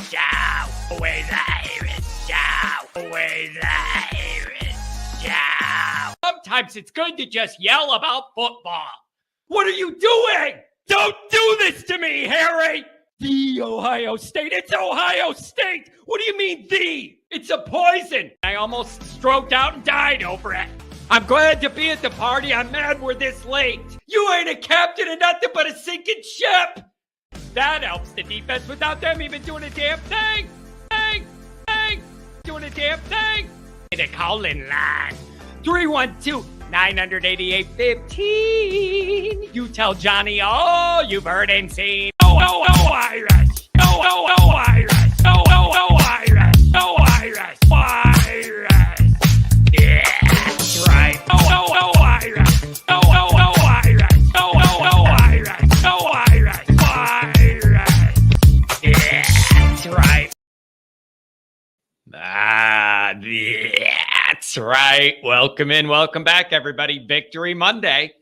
Joe. Always Irish Joe. Always Irish Joe. Sometimes it's good to just yell about football. What are you doing? Don't do this to me, Harry! The Ohio State. It's Ohio State! What do you mean, the? It's a poison. I almost stroked out and died over it. I'm glad to be at the party. I'm mad we're this late. You ain't a captain of nothing but a sinking ship. That helps the defense without them even doing a damn thing. Doing a damn thing. The call-in line. 312-988-15. You tell Johnny all you've heard and seen. Oh, Irish. Oh, Irish. Oh, Irish. Oh, Irish. Irish. Yeah, that's right. Oh, Irish. Oh, Irish. Oh, Irish. Oh, Irish. Irish. Yeah, that's right. That's right. Welcome in. Welcome back, everybody. Victory Monday.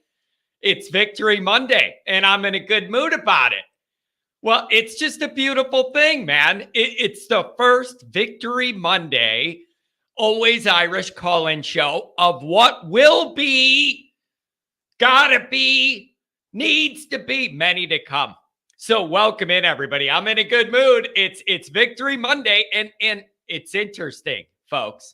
It's Victory Monday, and I'm in a good mood about it. Well, it's just a beautiful thing, man. It's the first Victory Monday, always Irish call-in show of what will be, gotta be, needs to be, many to come. So welcome in, everybody. I'm in a good mood. It's Victory Monday, and it's interesting, folks.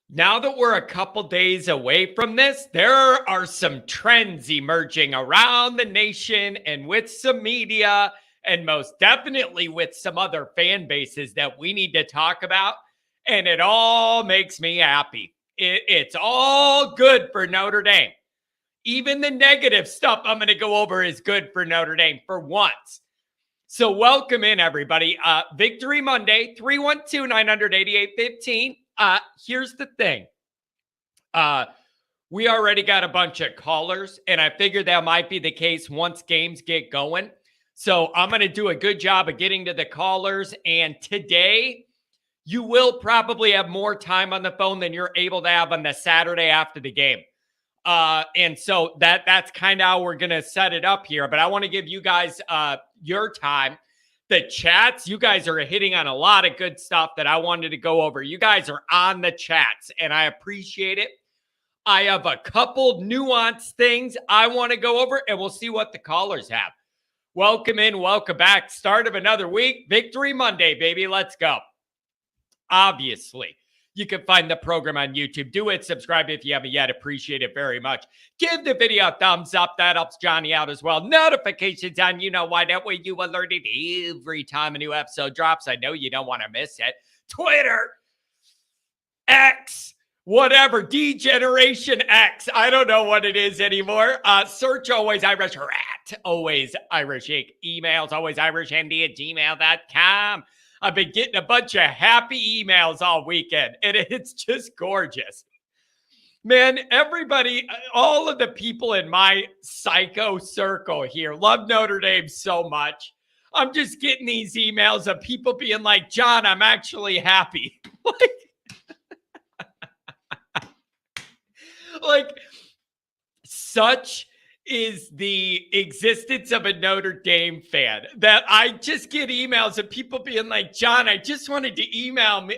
Now that we're a couple days away from this, there are some trends emerging around the nation and with some media and most definitely with some other fan bases that we need to talk about. And it all makes me happy. It's all good for Notre Dame. Even the negative stuff I'm going to go over is good for Notre Dame for once. So welcome in, everybody. Victory Monday, 312-988-15. Here's the thing. We already got a bunch of callers, and I figured that might be the case once games get going. So I'm going to do a good job of getting to the callers. And today, you will probably have more time on the phone than you're able to have on the Saturday after the game. And so that's kind of how we're going to set it up here. But I want to give you guys your time. The chats, you guys are hitting on a lot of good stuff that I wanted to go over. You guys are on the chats, and I appreciate it. I have a couple nuanced things I want to go over, and we'll see what the callers have. Welcome in, welcome back. Start of another week. Victory Monday, baby. Let's go. Obviously, you can find the program on YouTube. Do it. Subscribe if you haven't yet. Appreciate it very much. Give the video a thumbs up. That helps Johnny out as well. Notifications on, you know why. That way you alerted every time a new episode drops. I know you don't want to miss it. Twitter, X, whatever, D-Generation X. I don't know what it is anymore. Search Always Irish Rat. Always Irish Inc. Emails, alwaysirishnd@gmail.com. I've been getting a bunch of happy emails all weekend, and it's just gorgeous. Man, everybody, all of the people in my psycho circle here love Notre Dame so much. I'm just getting these emails of people being like, John, I'm actually happy. like, such is the existence of a Notre Dame fan that I just get emails of people being like, John, I just wanted to email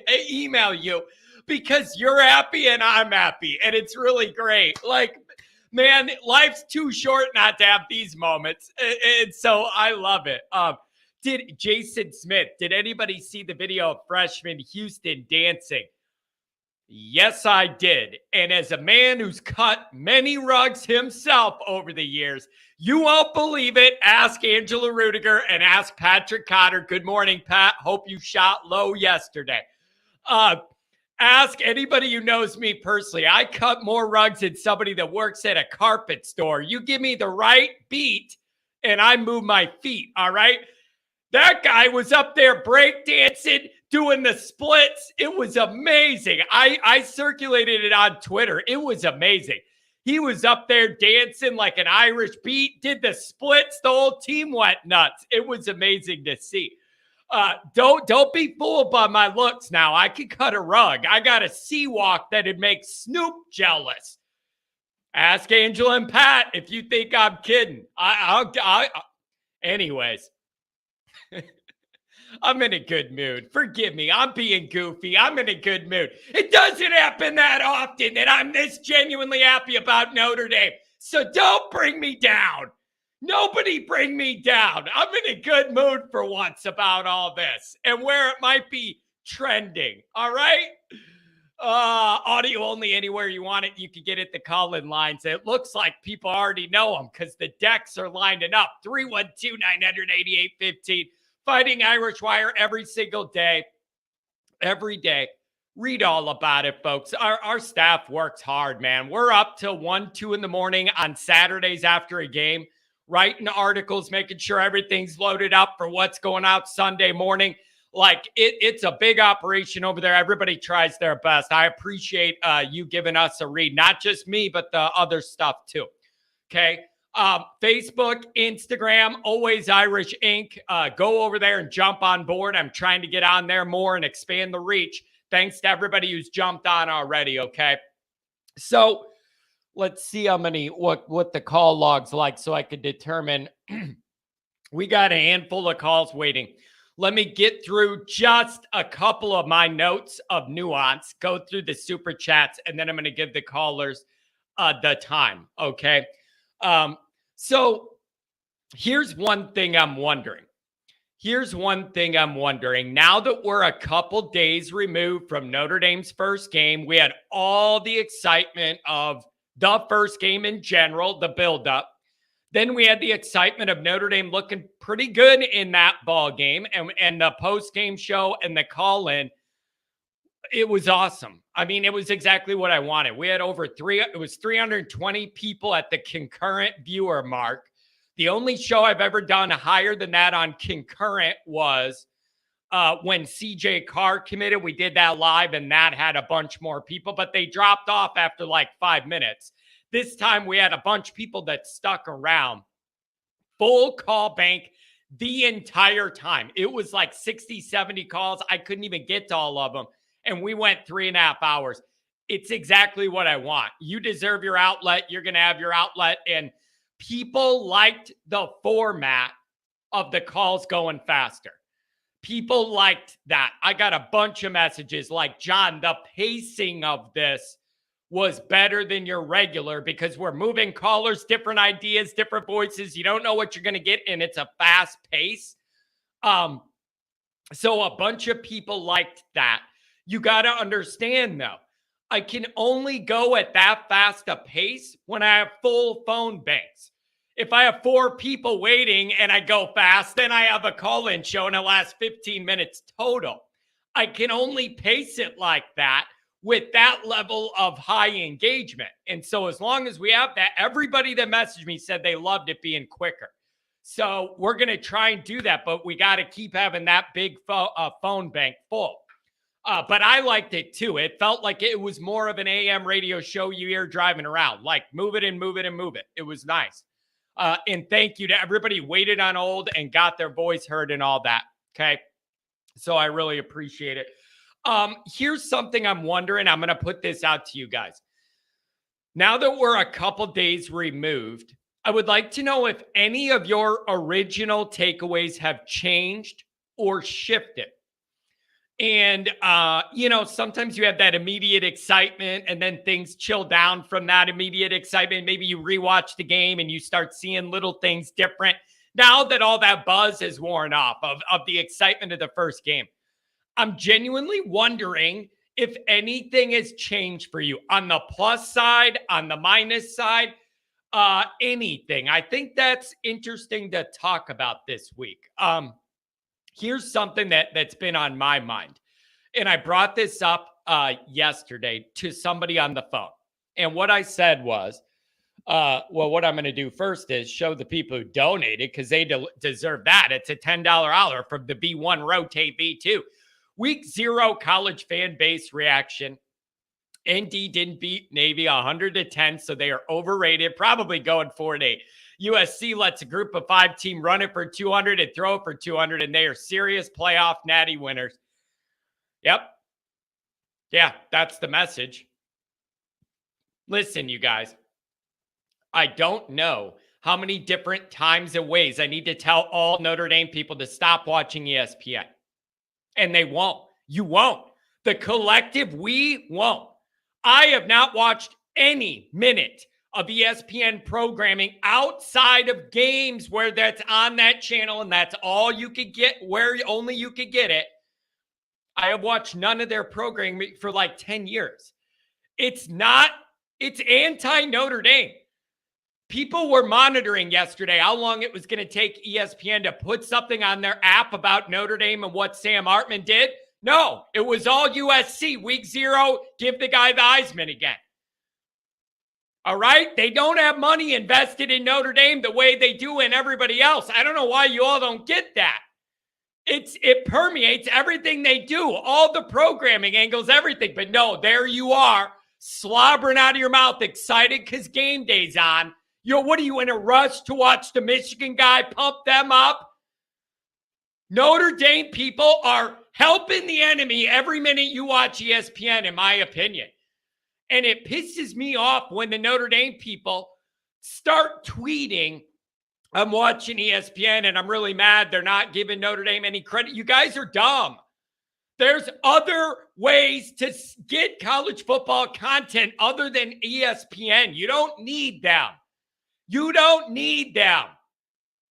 you because you're happy and I'm happy. And it's really great. Like, man, life's too short not to have these moments. And so I love it. Did Jason Smith, did anybody see the video of freshman Houston dancing? Yes, I did. And as a man who's cut many rugs himself over the years, you won't believe it. Ask Angela Rudiger and ask Patrick Cotter. Good morning, Pat. Hope you shot low yesterday. Ask anybody who knows me personally. I cut more rugs than somebody that works at a carpet store. You give me the right beat and I move my feet, all right? That guy was up there breakdancing, doing the splits. It was amazing. I circulated it on Twitter. It was amazing. He was up there dancing like an Irish beat, did the splits. The whole team went nuts. It was amazing to see. Don't be fooled by my looks now. I can cut a rug. I got a sea walk that'd make Snoop jealous. Ask Angela and Pat if you think I'm kidding. Anyways. I'm in a good mood. Forgive me. I'm being goofy. I'm in a good mood. It doesn't happen that often that I'm this genuinely happy about Notre Dame. So don't bring me down. Nobody bring me down. I'm in a good mood for once about all this and where it might be trending. All right? Audio only anywhere you want it. You can get it the call-in lines. It looks like people already know them because the decks are lining up. 312-988-15. Fighting Irish Wire every single day. Every day. Read all about it, folks. Our staff works hard, man. We're up till 1, 2 in the morning on Saturdays after a game, writing articles, making sure everything's loaded up for what's going out Sunday morning. Like it's a big operation over there. Everybody tries their best. I appreciate you giving us a read, not just me, but the other stuff too. Okay. Facebook, Instagram, Always Irish Inc. Go over there and jump on board. I'm trying to get on there more and expand the reach. Thanks to everybody who's jumped on already. Okay. So let's see how many, what the call log's like so I could determine. We got a handful of calls waiting. Let me get through just a couple of my notes of nuance, go through the super chats, and then I'm going to give the callers the time. Okay. So here's one thing I'm wondering. Now that we're a couple days removed from Notre Dame's first game, we had all the excitement of the first game in general, the buildup. Then we had the excitement of Notre Dame looking pretty good in that ball game and the post-game show and the call-in. It was awesome. I mean, it was exactly what I wanted. We had it was 320 people at the concurrent viewer mark. The only show I've ever done higher than that on concurrent was when CJ Carr committed. We did that live and that had a bunch more people, but they dropped off after like 5 minutes. This time we had a bunch of people that stuck around. Full call bank the entire time. It was like 60, 70 calls. I couldn't even get to all of them. And we went 3.5 hours. It's exactly what I want. You deserve your outlet. You're going to have your outlet. And people liked the format of the calls going faster. People liked that. I got a bunch of messages like, John, the pacing of this was better than your regular because we're moving callers, different ideas, different voices. You don't know what you're going to get, and it's a fast pace. So a bunch of people liked that. You got to understand, though, I can only go at that fast a pace when I have full phone banks. If I have 4 people waiting and I go fast, then I have a call-in show and it lasts 15 minutes total. I can only pace it like that with that level of high engagement. And so as long as we have that, everybody that messaged me said they loved it being quicker. So we're going to try and do that, but we got to keep having that big phone bank full. But I liked it too. It felt like it was more of an AM radio show you hear driving around, like move it and move it and move it. It was nice. And thank you to everybody who waited on hold and got their voice heard and all that. Okay. So I really appreciate it. Here's something I'm wondering. I'm going to put this out to you guys. Now that we're a couple days removed, I would like to know if any of your original takeaways have changed or shifted. And, sometimes you have that immediate excitement and then things chill down from that immediate excitement. Maybe you rewatch the game and you start seeing little things different. Now that all that buzz has worn off of the excitement of the first game, I'm genuinely wondering if anything has changed for you on the plus side, on the minus side, anything. I think that's interesting to talk about this week. Here's something that's been on my mind. And I brought this up yesterday to somebody on the phone. And what I said was, what I'm going to do first is show the people who donated because they deserve that. It's a $10 hour from the B1 Rotate B2. Week 0 college fan base reaction. ND didn't beat Navy 100-10, so they are overrated, probably going 4-8. USC lets a group of 5 team run it for 200 and throw it for 200, and they are serious playoff natty winners. Yep. Yeah, that's the message. Listen, you guys, I don't know how many different times and ways I need to tell all Notre Dame people to stop watching ESPN. And they won't. You won't. The collective, we won't. I have not watched any minute of ESPN programming outside of games where that's on that channel and that's all you could get, where only you could get it. I have watched none of their programming for like 10 years. It's anti-Notre Dame. People were monitoring yesterday how long it was going to take ESPN to put something on their app about Notre Dame and what Sam Hartman did. No, it was all USC. Week 0, give the guy the Heisman again. All right? They don't have money invested in Notre Dame the way they do in everybody else. I don't know why you all don't get that. It permeates everything they do, all the programming angles, everything. But no, there you are, slobbering out of your mouth, excited because game day's on. What are you, in a rush to watch the Michigan guy pump them up? Notre Dame people are helping the enemy every minute you watch ESPN, in my opinion. And it pisses me off when the Notre Dame people start tweeting, I'm watching ESPN and I'm really mad they're not giving Notre Dame any credit. You guys are dumb. There's other ways to get college football content other than ESPN. You don't need them. You don't need them.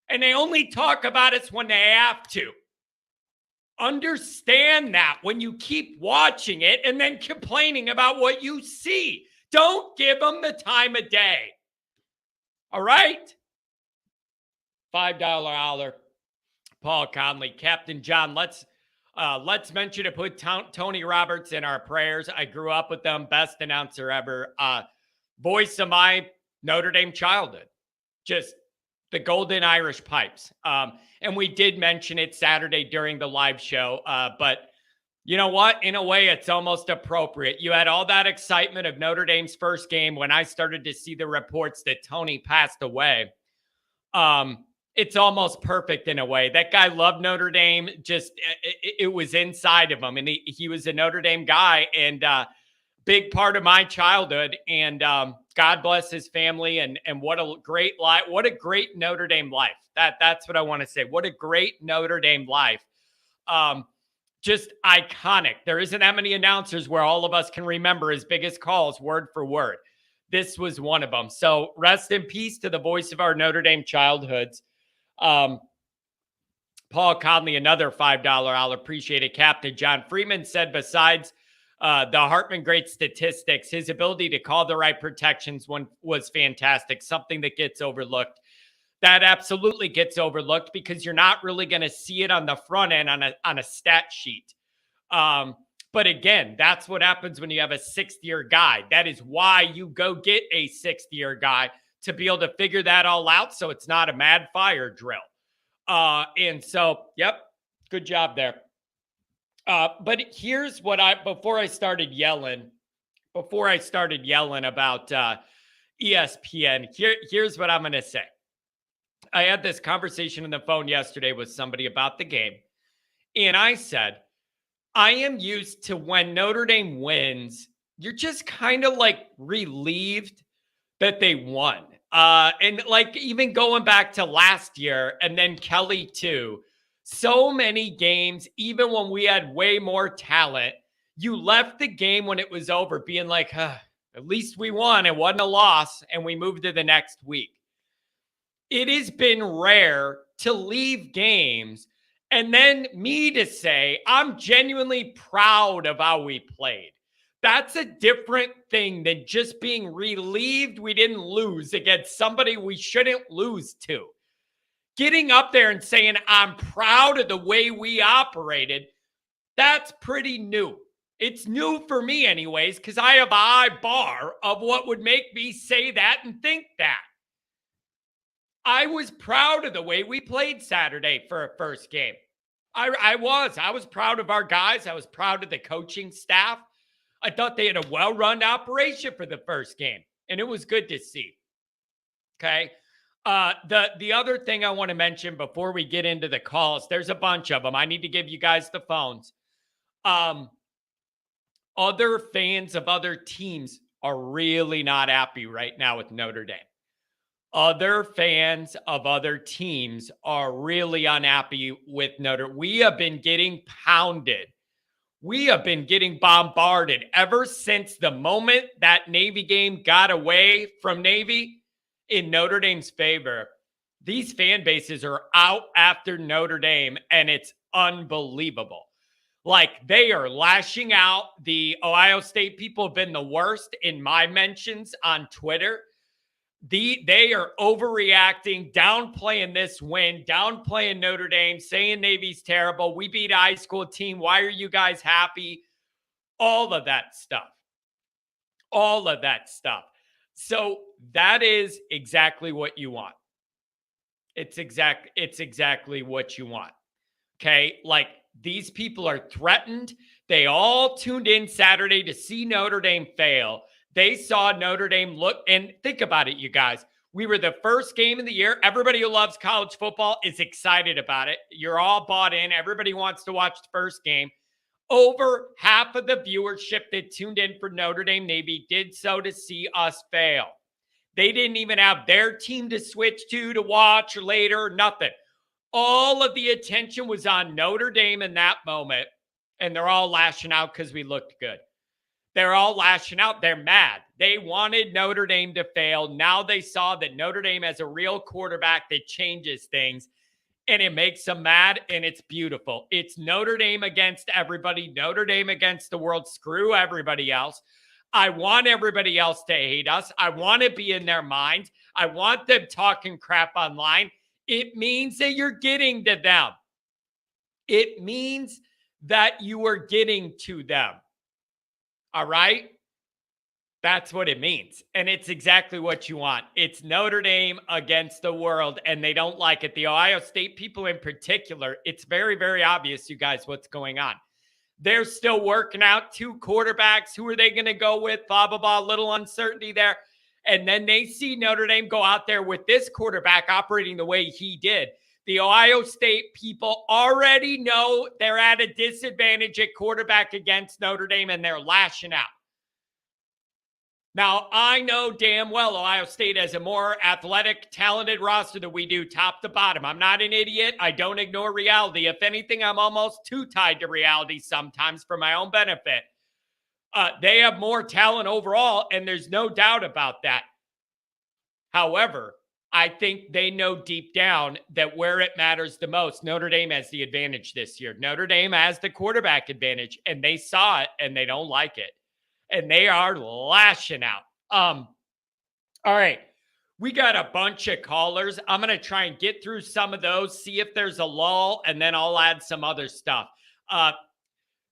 And they only talk about us when they have to. Understand that when you keep watching it and then complaining about what you see. Don't give them the time of day. All right? $5 holler. Paul Conley. Captain John, let's mention to put Tony Roberts in our prayers. I grew up with them. Best announcer ever. Voice of my Notre Dame childhood. Just the golden Irish pipes. And we did mention it Saturday during the live show. But you know what? In a way, it's almost appropriate. You had all that excitement of Notre Dame's first game when I started to see the reports that Tony passed away. It's almost perfect in a way. That guy loved Notre Dame. Just it was inside of him. And he was a Notre Dame guy. And big part of my childhood, and God bless his family, and what a great life, what a great Notre Dame life. That's what I want to say. What a great Notre Dame life. Just iconic. There isn't that many announcers where all of us can remember his biggest calls word for word. This was one of them. So rest in peace to the voice of our Notre Dame childhoods. Paul Conley, another $5. I'll appreciate it. Captain John Freeman said, besides the Hartman great statistics, his ability to call the right protections was fantastic, something that gets overlooked. That absolutely gets overlooked because you're not really going to see it on the front end on a stat sheet. But again, that's what happens when you have a 6th-year guy. That is why you go get a 6th-year guy, to be able to figure that all out so it's not a mad fire drill. And so, yep, good job there. But here's what before I started yelling about ESPN, here's what I'm going to say. I had this conversation on the phone yesterday with somebody about the game. And I said, I am used to when Notre Dame wins, you're just kind of like relieved that they won. And like even going back to last year and then Kelly too, so many games, even when we had way more talent, you left the game when it was over being like, at least we won. It wasn't a loss. And we moved to the next week. It has been rare to leave games and then me to say, I'm genuinely proud of how we played. That's a different thing than just being relieved we didn't lose against somebody we shouldn't lose to. Getting up there and saying, I'm proud of the way we operated, that's pretty new. It's new for me anyways, because I have a high bar of what would make me say that and think that. I was proud of the way we played Saturday for a first game. I was proud of our guys. I was proud of the coaching staff. I thought they had a well-run operation for the first game, and it was good to see. Okay. The other thing I want to mention before we get into the calls, there's a bunch of them. I need to give you guys the phones. Other fans of other teams are really not happy right now with Notre Dame. Other fans of other teams are really unhappy with Notre. We have been getting pounded. We have been getting bombarded ever since the moment that Navy game got away from Navy in Notre Dame's favor. These fan bases are out after Notre Dame, and it's unbelievable. Like, they are lashing out. The Ohio State people have been the worst in my mentions on Twitter. They are overreacting, downplaying this win, downplaying Notre Dame, saying Navy's terrible. We beat a high school team. Why are you guys happy? All of that stuff. All of that stuff. So that is exactly what you want. It's exactly what you want. Okay? Like, these people are threatened. They all tuned in Saturday to see Notre Dame fail. They saw Notre Dame look, and think about it, you guys. We were the first game of the year. Everybody who loves college football is excited about it. You're all bought in. Everybody wants to watch the first game. Over half of the viewership that tuned in for Notre Dame Navy did so to see us fail. They didn't even have their team to switch to watch later, nothing. All of the attention was on Notre Dame in that moment, and they're all lashing out because we looked good. They're all lashing out. They're mad. They wanted Notre Dame to fail. Now they saw that Notre Dame has a real quarterback that changes things, and it makes them mad, and it's beautiful. It's Notre Dame against everybody, Notre Dame against the world. Screw everybody else. I want everybody else to hate us. I want to be in their mind. I want them talking crap online. It means that you're getting to them. It means that you are getting to them. All right? That's what it means. And it's exactly what you want. It's Notre Dame against the world, and they don't like it. The Ohio State people in particular, it's very, very obvious, you guys, what's going on. They're still working out two quarterbacks. Who are they going to go with? Blah, blah, blah. Little uncertainty there. And then they see Notre Dame go out there with this quarterback operating the way he did. The Ohio State people already know they're at a disadvantage at quarterback against Notre Dame, and they're lashing out. Now, I know damn well Ohio State has a more athletic, talented roster than we do, top to bottom. I'm not an idiot. I don't ignore reality. If anything, I'm almost too tied to reality sometimes for my own benefit. They have more talent overall, and there's no doubt about that. However, I think they know deep down that where it matters the most, Notre Dame has the advantage this year. Notre Dame has the quarterback advantage, and they saw it, and they don't like it. And they are lashing out. All right. We got a bunch of callers. I'm going to try and get through some of those, see if there's a lull, and then I'll add some other stuff.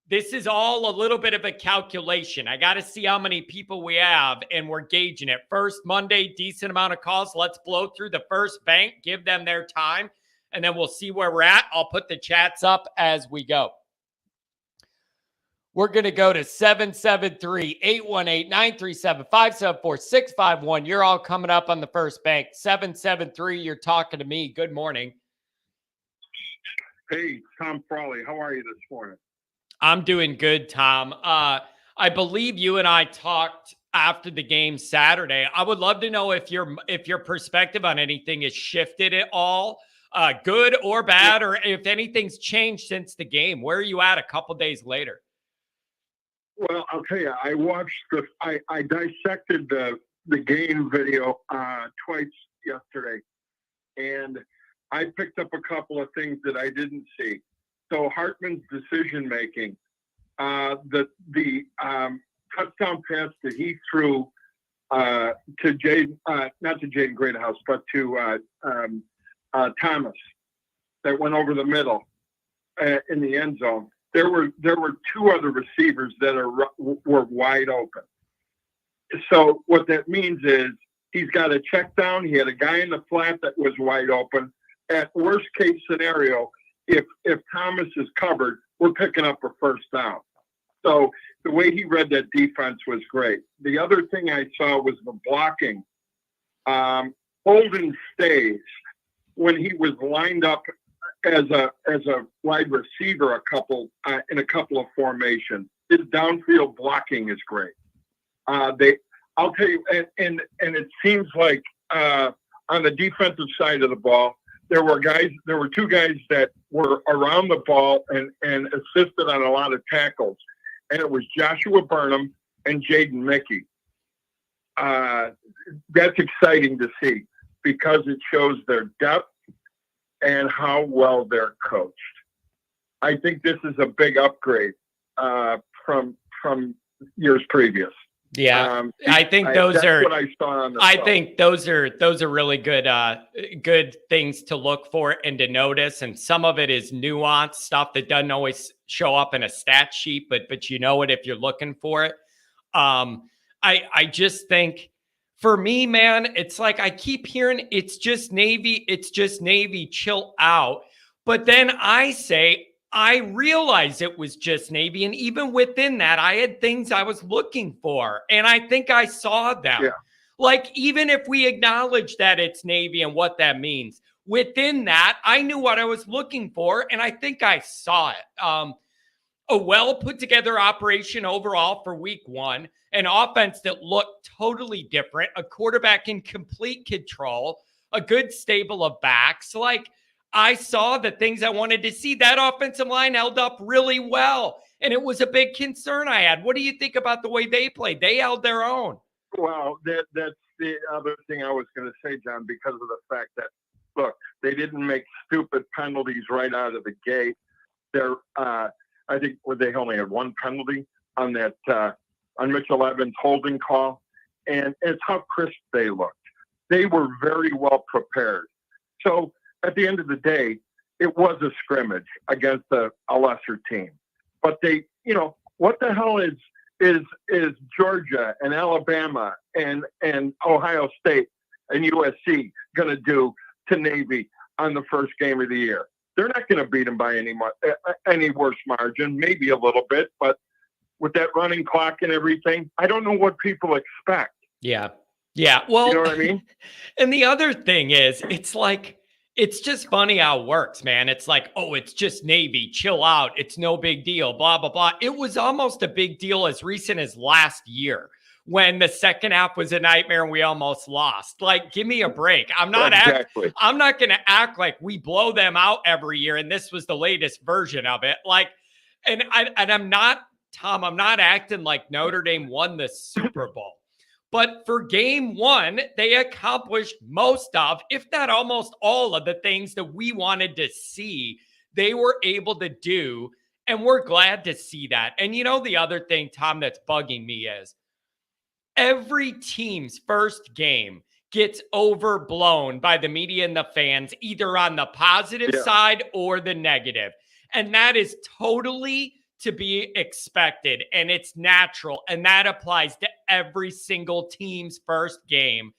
This is all a little bit of a calculation. I got to see how many people we have, and we're gauging it. First Monday, decent amount of calls. Let's blow through the first bank, give them their time, and then we'll see where we're at. I'll put the chats up as we go. We're going to go to 773-818-937-574651. You're all coming up on the first bank. 773, you're talking to me. Good morning. Hey, Tom Frawley. How are you this morning? I'm doing good, Tom. I believe you and I talked after the game Saturday. I would love to know if your perspective on anything has shifted at all, good or bad, or if anything's changed since the game. Where are you at a couple days later? Well, I'll tell you, I watched I dissected the game video twice yesterday, and I picked up a couple of things that I didn't see. So Hartman's decision making, the touchdown pass that he threw to Jaden, not to Jaden Greathouse, but to Thomas, that went over the middle in the end zone. There were two other receivers that were wide open. So what that means is he's got a check down. He had a guy in the flat that was wide open. At worst case scenario, if Thomas is covered, we're picking up a first down. So the way he read that defense was great. The other thing I saw was the blocking. Holden Stays, when he was lined up as a wide receiver in a couple of formations, his downfield blocking is great. I'll tell you, and it seems like on the defensive side of the ball, there were two guys that were around the ball and assisted on a lot of tackles. And it was Joshua Burnham and Jaden Mickey. That's exciting to see because it shows their depth and how well they're coached. I think this is a big upgrade from years previous. Yeah, I think those are what I saw on the I film. think those are really good things to look for and to notice. And some of it is nuanced stuff that doesn't always show up in a stat sheet, but you know it if you're looking for it. I just think for me, man, it's like I keep hearing it's just Navy, chill out. But then I say, I realized it was just Navy. And even within that, I had things I was looking for. And I think I saw them. Yeah. Like, even if we acknowledge that it's Navy and what that means, within that, I knew what I was looking for. And I think I saw it. A well put together operation overall for week one, an offense that looked totally different, a quarterback in complete control, a good stable of backs. Like, I saw the things I wanted to see. That offensive line held up really well, and it was a big concern I had. What do you think about the way they played? They held their own. Well, that's the other thing I was going to say, John, because of the fact that, look, they didn't make stupid penalties right out of the gate. They're, I think they only had one penalty on that on Mitchell Evans' holding call, and it's how crisp they looked. They were very well prepared. So at the end of the day, it was a scrimmage against a lesser team. But they, what the hell is Georgia and Alabama and Ohio State and USC going to do to Navy on the first game of the year? They're not going to beat them by any worse margin, maybe a little bit, but with that running clock and everything, I don't know what people expect. Yeah. Yeah. Well, you know what I mean? And the other thing is, it's just funny how it works, man. It's like, oh, it's just Navy, chill out. It's no big deal, blah, blah, blah. It was almost a big deal as recent as last year when the second half was a nightmare and we almost lost. Like, give me a break. I'm not going to act like we blow them out every year. And this was the latest version of it. Like, and I'm not, Tom, I'm not acting like Notre Dame won the Super Bowl. But for game one, they accomplished most of, if not almost all of the things that we wanted to see, they were able to do. And we're glad to see that. And the other thing, Tom, that's bugging me is every team's first game gets overblown by the media and the fans, either on the positive side or the negative. And that is totally to be expected, and it's natural, and that applies to every single team's first game.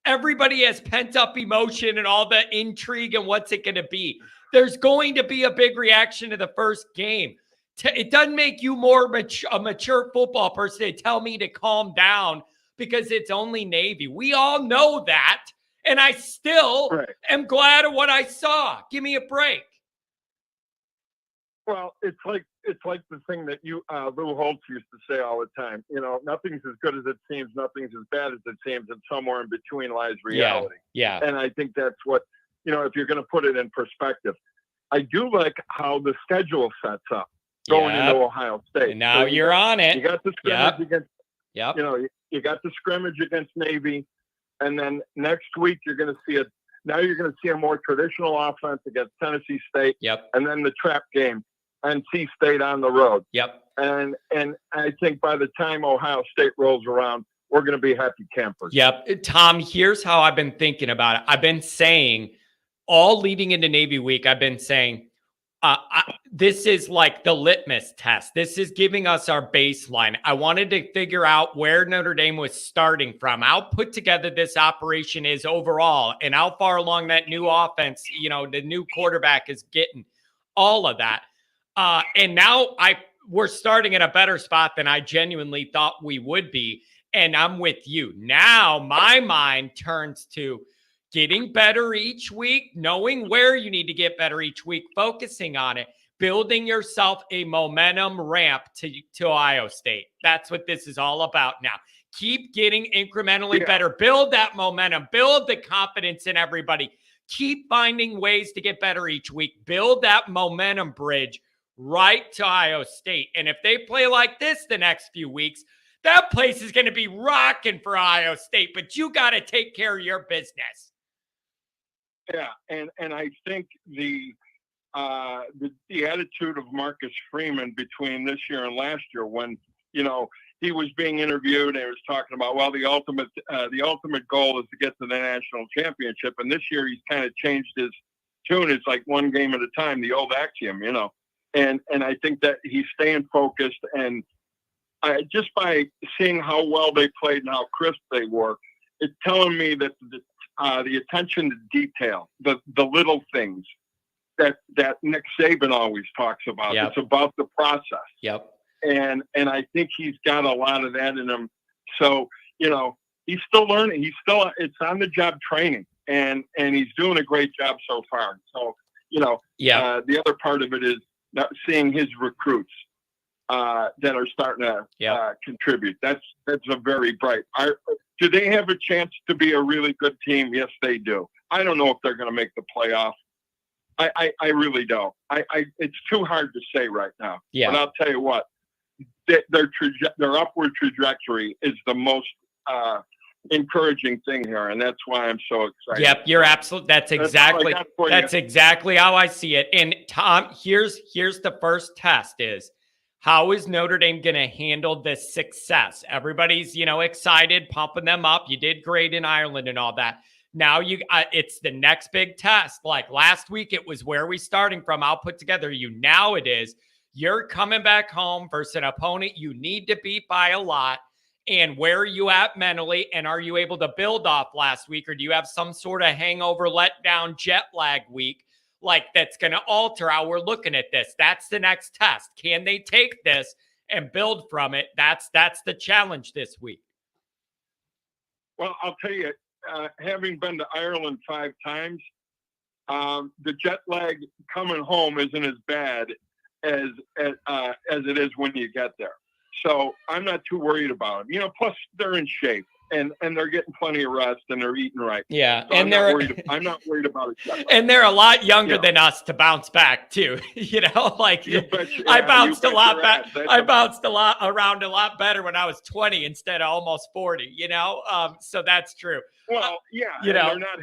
Everybody has pent-up emotion and all the intrigue and what's it going to be. There's going to be a big reaction to the first game. It doesn't make you a mature football person to tell me to calm down because it's only Navy. We all know that, and I still am glad of what I saw. Give me a break. Well, it's like the thing that Lou Holtz used to say all the time. Nothing's as good as it seems, nothing's as bad as it seems, and somewhere in between lies reality. Yeah. And I think that's what, if you're going to put it in perspective. I do like how the schedule sets up going into Ohio State. And now you're on it. You got the scrimmage against. Yep. You got the scrimmage against Navy, and then next week you're going to see a more traditional offense against Tennessee State. Yep. And then the trap game. NC State on the road. Yep. And I think by the time Ohio State rolls around, we're going to be happy campers. Yep. Tom, here's how I've been thinking about it. I've been saying all leading into Navy week, I've been saying this is like the litmus test. This is giving us our baseline. I wanted to figure out where Notre Dame was starting from, how put together this operation is overall, and how far along that new offense, the new quarterback is getting, all of that. And now we're starting at a better spot than I genuinely thought we would be. And I'm with you. Now my mind turns to getting better each week, knowing where you need to get better each week, focusing on it, building yourself a momentum ramp to Ohio State. That's what this is all about now. Keep getting incrementally better. Build that momentum. Build the confidence in everybody. Keep finding ways to get better each week. Build that momentum bridge right to Iowa State. And if they play like this the next few weeks, that place is going to be rocking for Iowa State. But you got to take care of your business. Yeah, and I think the attitude of Marcus Freeman between this year and last year, when he was being interviewed and he was talking about, well, the ultimate goal is to get to the national championship, and this year he's kind of changed his tune. It's like one game at a time, the old axiom, and I think that he's staying focused, and just by seeing how well they played and how crisp they were, it's telling me that the attention to detail, the little things that Nick Saban always talks about. Yep. It's about the process. Yep. And I think he's got a lot of that in him. So, he's still learning. It's on the job training, and he's doing a great job so far. So, the other part of it is not seeing his recruits that are starting to contribute. That's a very bright. Do they have a chance to be a really good team? Yes, they do. I don't know if they're going to make the playoff. I really don't. It's too hard to say right now. Yeah. But I'll tell you what, their upward trajectory is the most encouraging thing here, and that's why I'm so excited. Yep, you're absolutely. That's exactly how I see it. And Tom, here's the first test: is how is Notre Dame going to handle this success? Everybody's excited, pumping them up. You did great in Ireland and all that. Now it's the next big test. Like last week, it was where are we starting from? I'll put together you. Now it is you're coming back home versus an opponent you need to beat by a lot. And where are you at mentally? And are you able to build off last week? Or do you have some sort of hangover, letdown, jet lag week that's going to alter how we're looking at this? That's the next test. Can they take this and build from it? That's the challenge this week. Well, I'll tell you, having been to Ireland 5 times, the jet lag coming home isn't as bad as it is when you get there. So I'm not too worried about them. Plus they're in shape and they're getting plenty of rest and they're eating right. Yeah. So and I'm not worried about it. And they're a lot younger than us to bounce back too. I bounced a lot back. I bounced around a lot better when I was 20 instead of almost 40, so that's true. Well, they're not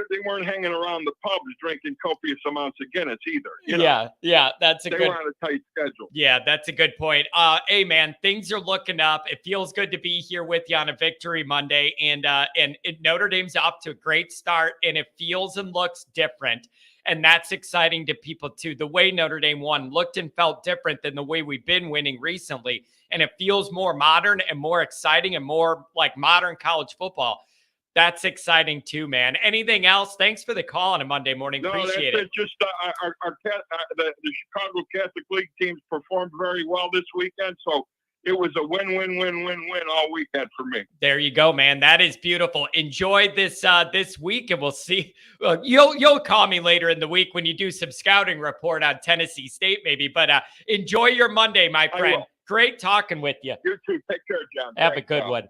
they weren't hanging around the pubs drinking copious amounts of Guinness either. That's they were on a tight schedule. Yeah, that's a good point. Hey man, things are looking up. It feels good to be here with you on a Victory Monday, and Notre Dame's off to a great start, and it feels and looks different, and that's exciting to people too. The way Notre Dame won looked and felt different than the way we've been winning recently, and it feels more modern and more exciting and more like modern college football. That's exciting too, man. Anything else? Thanks for the call on a Monday morning. Appreciate it. Just the Chicago Catholic League teams performed very well this weekend, so it was a win all weekend for me. There you go, man. That is beautiful. Enjoy this week, and we'll see. You'll call me later in the week when you do some scouting report on Tennessee State, maybe. But enjoy your Monday, my friend. Great talking with you. You too. Take care, John. Have a good one.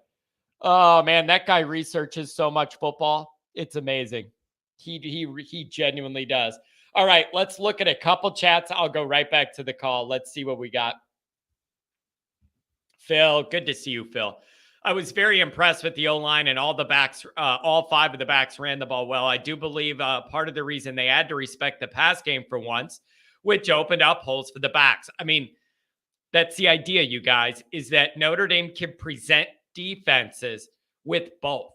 Oh man, that guy researches so much football. It's amazing. He genuinely does. All right, let's look at a couple chats. I'll go right back to the call. Let's see what we got. Phil, good to see you, Phil. I was very impressed with the O-line and all the backs. All 5 of the backs ran the ball well. I do believe part of the reason they had to respect the pass game for once, which opened up holes for the backs. I mean, that's the idea, you guys, is that Notre Dame can present defenses with both.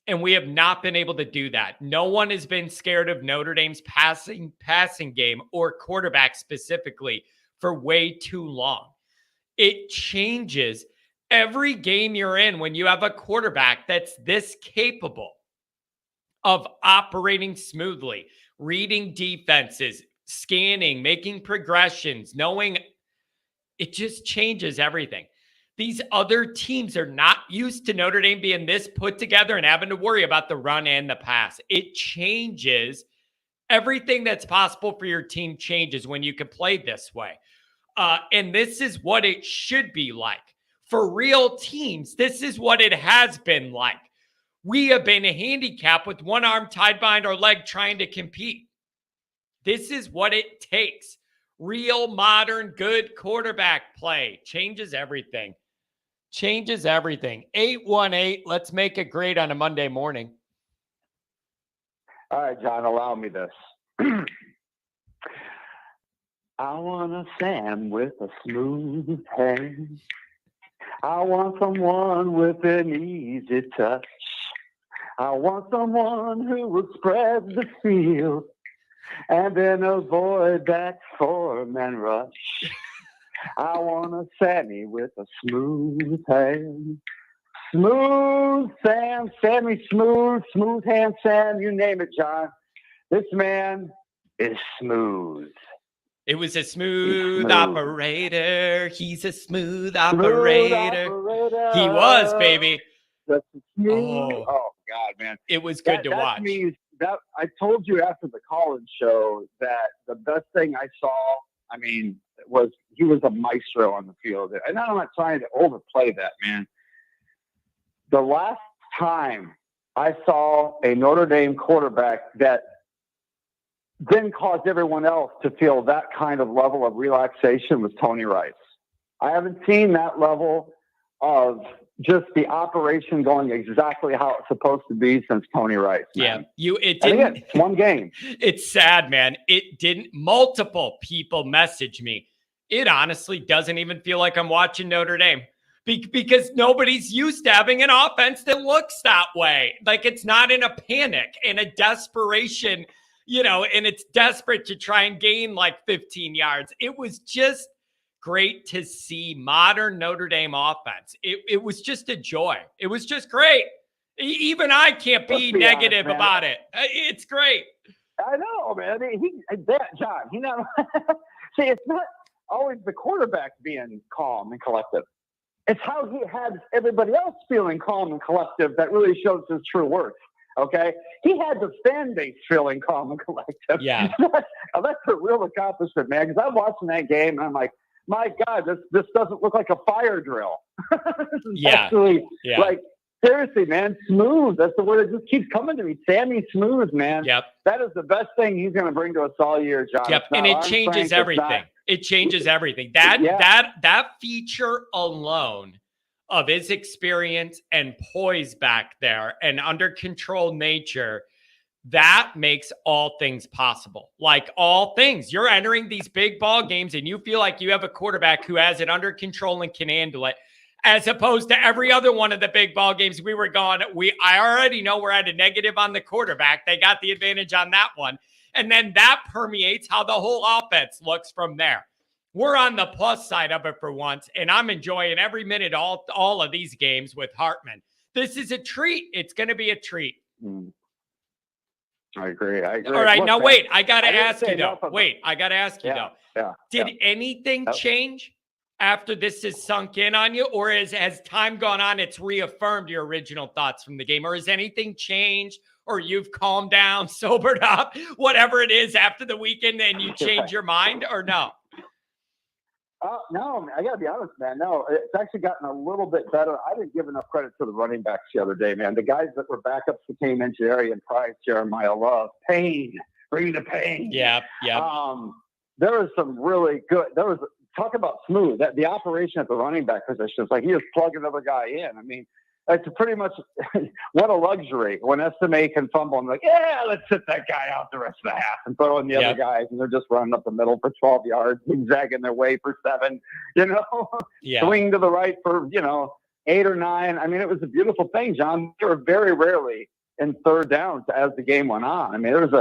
And we have not been able to do that. No one has been scared of Notre Dame's passing game or quarterback specifically for way too long. It changes every game you're in when you have a quarterback that's this capable of operating smoothly, reading defenses, scanning, making progressions, knowing it just changes everything. These other teams are not used to Notre Dame being this put together and having to worry about the run and the pass. It changes everything that's possible for your team changes when you can play this way. And this is what it should be like for real teams, this is what it has been like. We have been a handicap with one arm tied behind our leg trying to compete. This is what it takes. Real, modern, good quarterback play changes everything. Changes everything. 818, let's make it great on a Monday morning. All right, John, allow me this. I want a Sam with a smooth hand. I want someone with an easy touch. I want someone who will spread the field and then avoid that four-man rush. I want a Sammy with a smooth hand. Smooth Sam, Sammy smooth hand Sam, you name it, John. This man is smooth. It was a smooth operator. He's a smooth operator. He was, baby. That's smooth. Oh God, man. It was good to watch. Means that I told you after the call-in show that the best thing I saw, I mean, was he was a maestro on the field. And I'm not trying to overplay that, man. The last time I saw a Notre Dame quarterback that then caused everyone else to feel that kind of level of relaxation was Tony Rice. I haven't seen that level of just the operation going exactly how it's supposed to be since Tony Rice. Man. Yeah, it didn't. Again, it's one game. It's sad, man. It didn't. Multiple people message me. It honestly doesn't even feel like I'm watching Notre Dame because nobody's used to having an offense that looks that way. Like it's not in a panic and a desperation, and it's desperate to try and gain like 15 yards. It was just great to see modern Notre Dame offense. It was just a joy. It was just great. Even I can't be negative about it. It's great. I know, man. I mean, John, see, it's not always the quarterback being calm and collective. It's how he had everybody else feeling calm and collective that really shows his true worth. Okay, he had the fan base feeling calm and collective. Yeah, that's a real accomplishment, man. Because I'm watching that game and I'm like, my God, this doesn't look like a fire drill. Actually, like seriously, man, smooth. That's the word that just keeps coming to me. Sammy Smooth, man. Yep, that is the best thing he's going to bring to us all year, John. Yep, and it changes everything. It changes everything. That feature alone of his experience and poise back there and under control nature, that makes all things possible. Like all things, you're entering these big ball games and you feel like you have a quarterback who has it under control and can handle it, as opposed to every other one of the big ball games we were going. I already know we're at a negative on the quarterback. They got the advantage on that one. And then that permeates how the whole offense looks from there. We're on the plus side of it for once, and I'm enjoying every minute all of these games with Hartman. This is a treat. It's going to be a treat. I agree. All right, now wait. I got to ask you, though. Wait, I got to ask you, though. Yeah. Did anything change after this has sunk in on you, or has time gone on, it's reaffirmed your original thoughts from the game, or has anything changed, or you've calmed down, sobered up, whatever it is after the weekend, and you change your mind, or no? No, I got to be honest, man. No, it's actually gotten a little bit better. I didn't give enough credit to the running backs the other day, man. The guys that were backups that came in, Jerry and Price, Jeremiah Love, Payne, bring the pain. Yeah. There was some really good. Talk about smooth. The operation at the running back position is like he just plug another guy in. I mean, it's pretty much what a luxury when SMA can fumble and like, yeah, let's sit that guy out the rest of the half and throw in the other guys, and they're just running up the middle for 12 yards, zigzagging their way for 7, swing to the right for 8 or 9. I mean, it was a beautiful thing, John. They were very rarely in third downs as the game went on. I mean, there was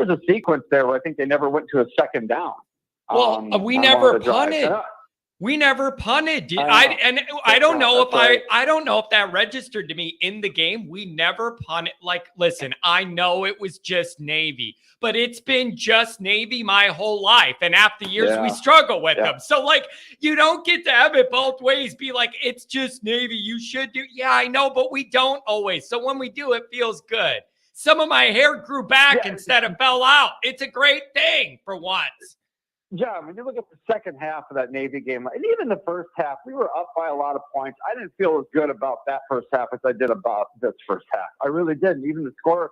a sequence there where I think they never went to a second down. Well, we never punted. We never punted. I don't know if that registered to me in the game. We never punted. Like, listen, I know it was just Navy, but it's been just Navy my whole life. And after years, we struggle with them. So, like, you don't get to have it both ways. Be like, it's just Navy. You should do. Yeah, I know, but we don't always. So when we do, it feels good. Some of my hair grew back instead of fell out. It's a great thing for once. John, when you look at the second half of that Navy game, and even the first half, we were up by a lot of points. I didn't feel as good about that first half as I did about this first half. I really didn't. Even the score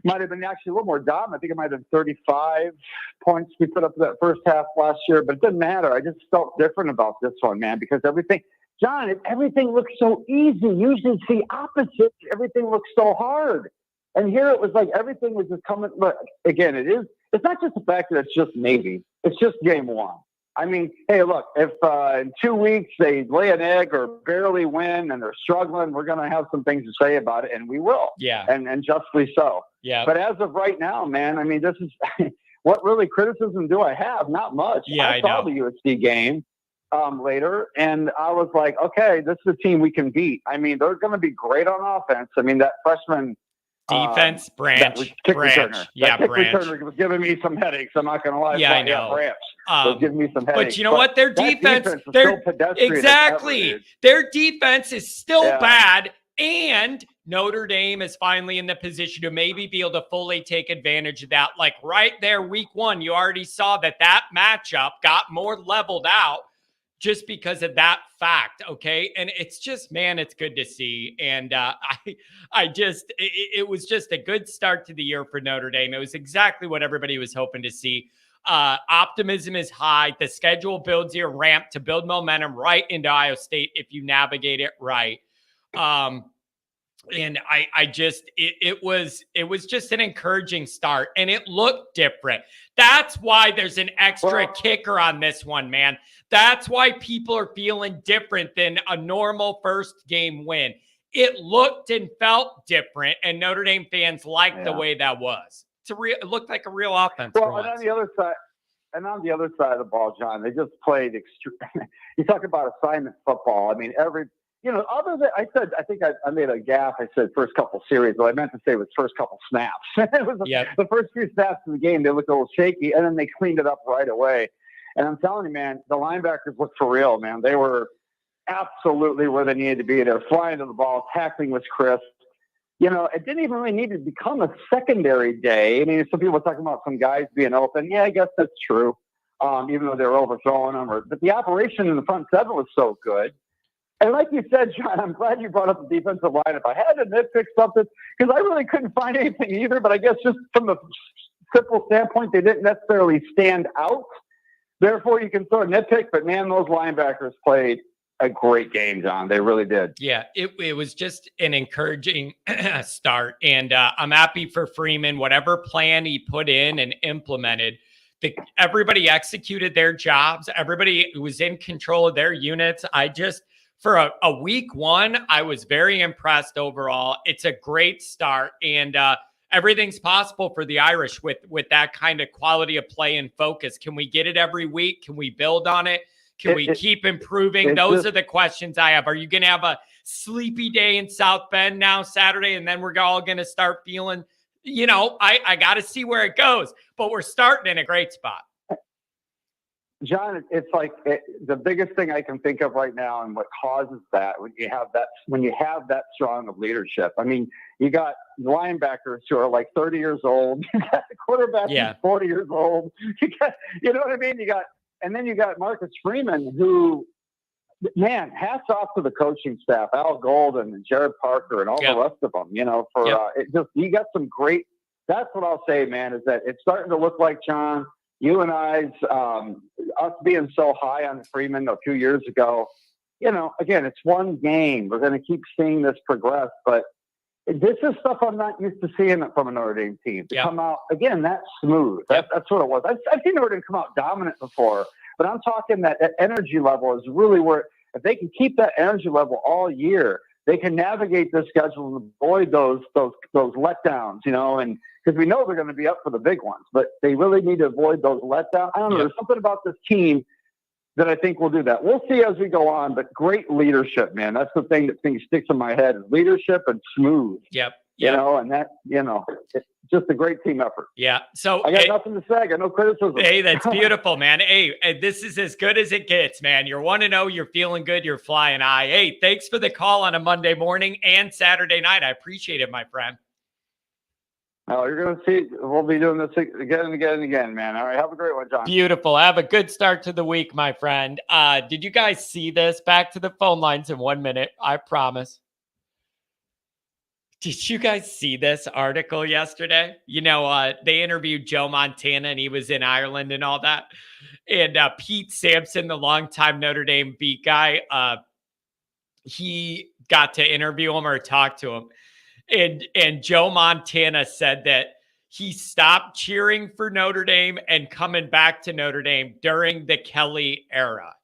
might have been actually a little more dominant. I think it might have been 35 points we put up for that first half last year, but it didn't matter. I just felt different about this one, man, because everything looks so easy. Usually it's the opposite. Everything looks so hard. And here it was like everything was just coming. Look, again, it's not just the fact that it's just Navy. It's just game one. I mean, hey, look, if in 2 weeks they lay an egg or barely win and they're struggling, we're going to have some things to say about it, and we will. Yeah. And justly so. Yeah. But as of right now, man, I mean, this is what really criticism do I have? Not much. Yeah, I saw the USC game later, and I was like, okay, this is a team we can beat. I mean, they're going to be great on offense. I mean, that freshman defense, Branch. Yeah, Branch returner was giving me some headaches. I'm not going to lie. Yeah, I know. Branch was giving me some headaches. But you know what? Their defense exactly. Their defense is still bad, and Notre Dame is finally in the position to maybe be able to fully take advantage of that. Like right there, week one, you already saw that matchup got more leveled out just because of that fact. Okay. And it's just, man, it's good to see. And it was just a good start to the year for Notre Dame. It was exactly what everybody was hoping to see. Optimism is high. The schedule builds your ramp to build momentum right into Iowa State if you navigate it right. And it was just an encouraging start, and it looked different. That's why there's an extra kicker on this one, man. That's why people are feeling different than a normal first game win. It looked and felt different, and Notre Dame fans liked the way that was. It looked like a real offense. Well, and on the other side of the ball, John, they just played extreme. You talk about assignment football. I mean, other than I think I made a gaffe. I said first couple series, but I meant to say it was first couple snaps. It was the first few snaps of the game. They looked a little shaky, and then they cleaned it up right away. And I'm telling you, man, the linebackers looked for real, man. They were absolutely where they needed to be. They were flying to the ball. Tackling was crisp. It didn't even really need to become a secondary day. I mean, some people were talking about some guys being open. Yeah, I guess that's true. Even though they were overthrowing them, but the operation in the front seven was so good. And like you said, John, I'm glad you brought up the defensive line. If I had to nitpick something, because I really couldn't find anything either, but I guess just from the simple standpoint, they didn't necessarily stand out. Therefore, you can sort of nitpick, but man, those linebackers played a great game, John. They really did. Yeah, it was just an encouraging start. And I'm happy for Freeman, whatever plan he put in and implemented. Everybody executed their jobs. Everybody was in control of their units. For a week one, I was very impressed overall. It's a great start, and everything's possible for the Irish with that kind of quality of play and focus. Can we get it every week? Can we build on it? Can we keep improving? Those are the questions I have. Are you going to have a sleepy day in South Bend now Saturday, and then we're all going to start feeling, I got to see where it goes, but we're starting in a great spot. John, it's like the biggest thing I can think of right now, and what causes that when you have that strong of leadership. I mean, you got linebackers who are like 30 years old. You got the quarterback who's 40 years old. You know what I mean? And then you got Marcus Freeman, who, man, hats off to the coaching staff, Al Golden and Jared Parker and all the rest of them. You got some great. That's what I'll say, man. Is that it's starting to look like, John, you and I's, us being so high on Freeman a few years ago, again, it's one game. We're going to keep seeing this progress, but this is stuff I'm not used to seeing from a Notre Dame team to come out again. That's smooth. That's what it was. I've seen Notre Dame come out dominant before, but I'm talking that energy level is really where, if they can keep that energy level all year, they can navigate their schedule and avoid those letdowns, and because we know they're going to be up for the big ones, but they really need to avoid those letdowns. I don't know. There's something about this team that I think will do that. We'll see as we go on, but great leadership, man. That's the thing that sticks in my head is leadership and smooth. Yep. And that, it's just a great team effort. Yeah. So I got nothing to say. I got no criticism. Hey, that's beautiful, man. Hey, this is as good as it gets, man. You're 1-0. You're feeling good. You're flying high. Hey, thanks for the call on a Monday morning and Saturday night. I appreciate it, my friend. Oh, you're going to see. We'll be doing this again and again and again, man. All right. Have a great one, John. Beautiful. Have a good start to the week, my friend. Did you guys see this? Back to the phone lines in 1 minute. I promise. Did you guys see this article yesterday? They interviewed Joe Montana and he was in Ireland and all that. And Pete Sampson, the longtime Notre Dame beat guy, he got to interview him or talk to him. And Joe Montana said that he stopped cheering for Notre Dame and coming back to Notre Dame during the Kelly era.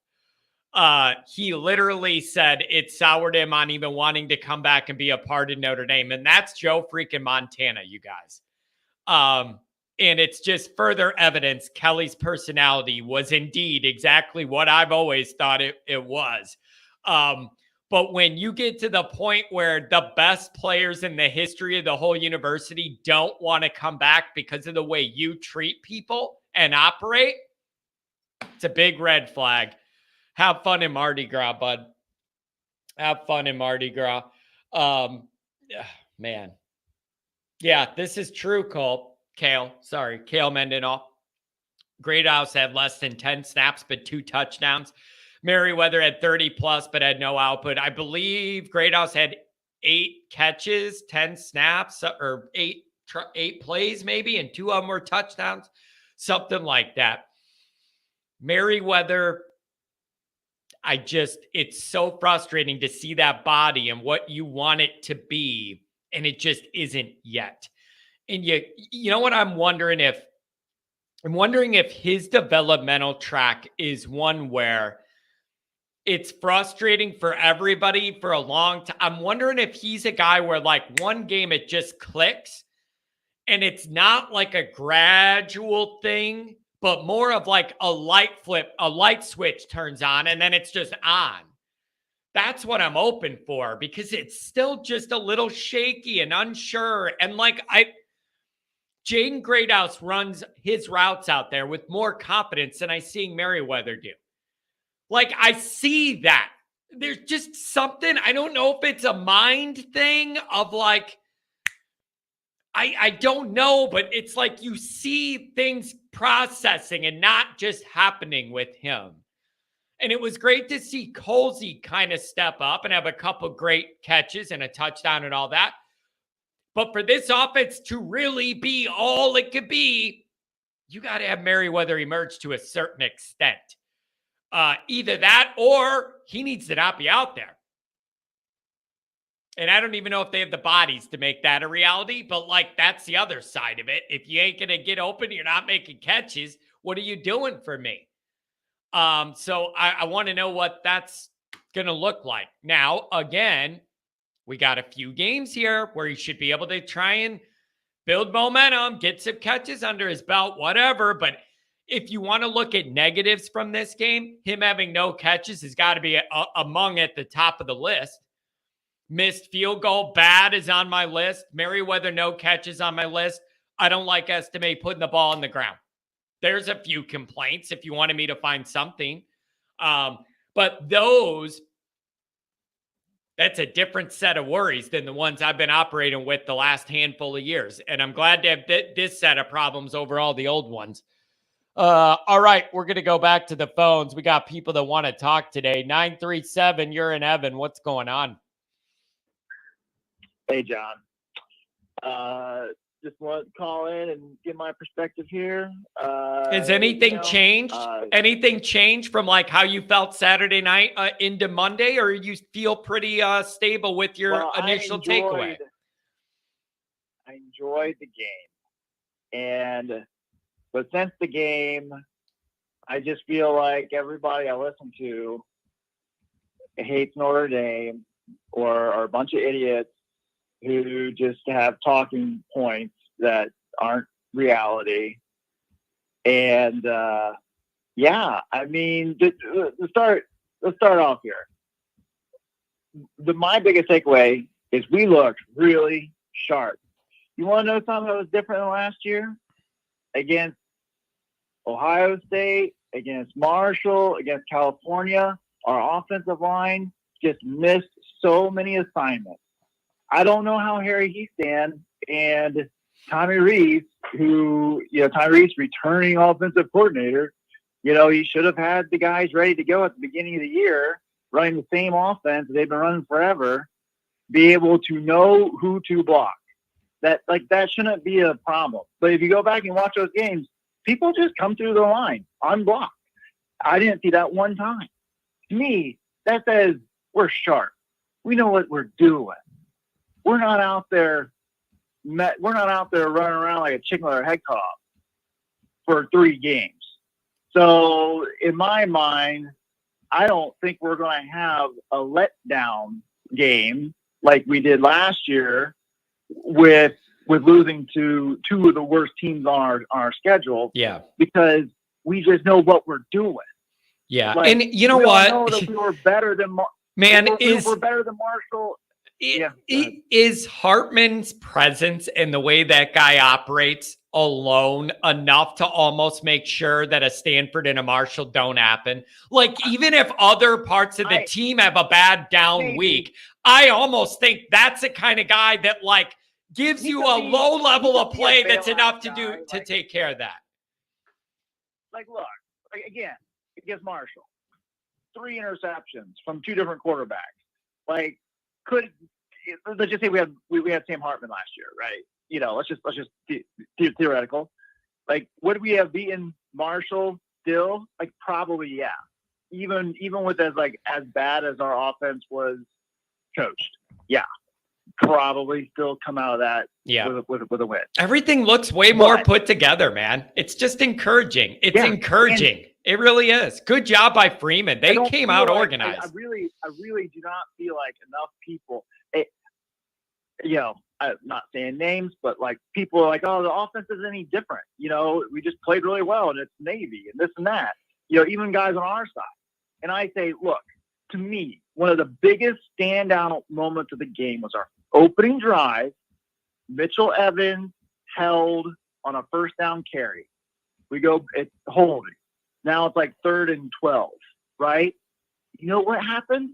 He literally said it soured him on even wanting to come back and be a part of Notre Dame. And that's Joe freaking Montana, you guys. And it's just further evidence Kelly's personality was indeed exactly what I've always thought it was. But when you get to the point where the best players in the history of the whole university don't want to come back because of the way you treat people and operate, it's a big red flag. Have fun in Mardi Gras, bud. Have fun in Mardi Gras. Man. Yeah, this is true, Kale Mendenhall. Greathouse had less than 10 snaps, but 2 touchdowns. Merriweather had 30 plus, but had no output. I believe Greathouse had 8 catches, 10 snaps, or 8 plays maybe, and 2 of them were touchdowns, something like that. Merriweather, it's so frustrating to see that body and what you want it to be, and it just isn't yet. And you know what I'm wondering if his developmental track is one where it's frustrating for everybody for a long time. I'm wondering if he's a guy where like one game it just clicks and it's not like a gradual thing, but more of like a light switch turns on and then it's just on. That's what I'm hoping for because it's still just a little shaky and unsure. And like Jaden Greathouse runs his routes out there with more confidence than I see Merriweather do. Like, I see that. There's just something, I don't know if it's a mind thing of like, I don't know, but it's like you see things processing and not just happening with him. And it was great to see Colsey kind of step up and have a couple great catches and a touchdown and all that. But for this offense to really be all it could be, you got to have Merriweather emerge to a certain extent. Either that or he needs to not be out there. And I don't even know if they have the bodies to make that a reality, but like that's the other side of it. If you ain't going to get open, you're not making catches, what are you doing for me? So I want to know what that's going to look like. Now, again, we got a few games here where he should be able to try and build momentum, get some catches under his belt, whatever. But if you want to look at negatives from this game, him having no catches has got to be among at the top of the list. Missed field goal, bad is on my list. Merriweather, no catches on my list. I don't like Estime putting the ball on the ground. There's a few complaints if you wanted me to find something. But that's a different set of worries than the ones I've been operating with the last handful of years. And I'm glad to have this set of problems over all the old ones. All right, we're going to go back to the phones. We got people that want to talk today. 937, you're in Evan. What's going on? Hey, John. Just want to call in and get my perspective here. Has anything changed? Anything changed from like how you felt Saturday night into Monday, or you feel pretty stable with your initial takeaway? I enjoyed the game. But since the game, I just feel like everybody I listen to hates Notre Dame or are a bunch of idiots who just have talking points that aren't reality. And yeah, I mean, let's start off here. My biggest takeaway is we looked really sharp. You want to know something that was different than last year? Against Ohio State, against Marshall, against California, our offensive line just missed so many assignments. I don't know how hairy he stands, and Tommy Reese, Tommy Reese, returning offensive coordinator, he should have had the guys ready to go at the beginning of the year, running the same offense they've been running forever, be able to know who to block. That shouldn't be a problem. But if you go back and watch those games, people just come through the line unblocked. I didn't see that one time. To me, that says we're sharp. We know what we're doing. We're not out there running around like a chicken or a head cough for 3 games. So in my mind, I don't think we're going to have a letdown game like we did last year with losing to 2 of the worst teams on our schedule. Yeah. Because we just know what we're doing. Yeah. And you know what? Know that we were better than we're better than Marshall. Is Hartman's presence and the way that guy operates alone enough to almost make sure that a Stanford and a Marshall don't happen? Like, even if other parts of the team have a bad down week, I almost think that's the kind of guy that gives you a low level of play that's enough to take care of that. Look, again, against Marshall, 3 interceptions from 2 different quarterbacks. Let's just say we had Sam Hartman last year, right? Let's just theoretical. Would we have beaten Marshall still? Probably, yeah. Even with as bad as our offense was coached, yeah. Probably still come out of that with a win. Everything looks way more put together, man. It's just encouraging. It's encouraging. It really is. Good job by Freeman. They came out organized. I really do not feel like enough people. I'm not saying names, but people are oh, the offense isn't any different. We just played really well, and it's Navy and this and that. Even guys on our side. And I say, look, to me, one of the biggest standout moments of the game was our opening drive. Mitchell Evans held on a first down carry. We go, it's holding. Now it's 3rd and 12, right? You know what happened?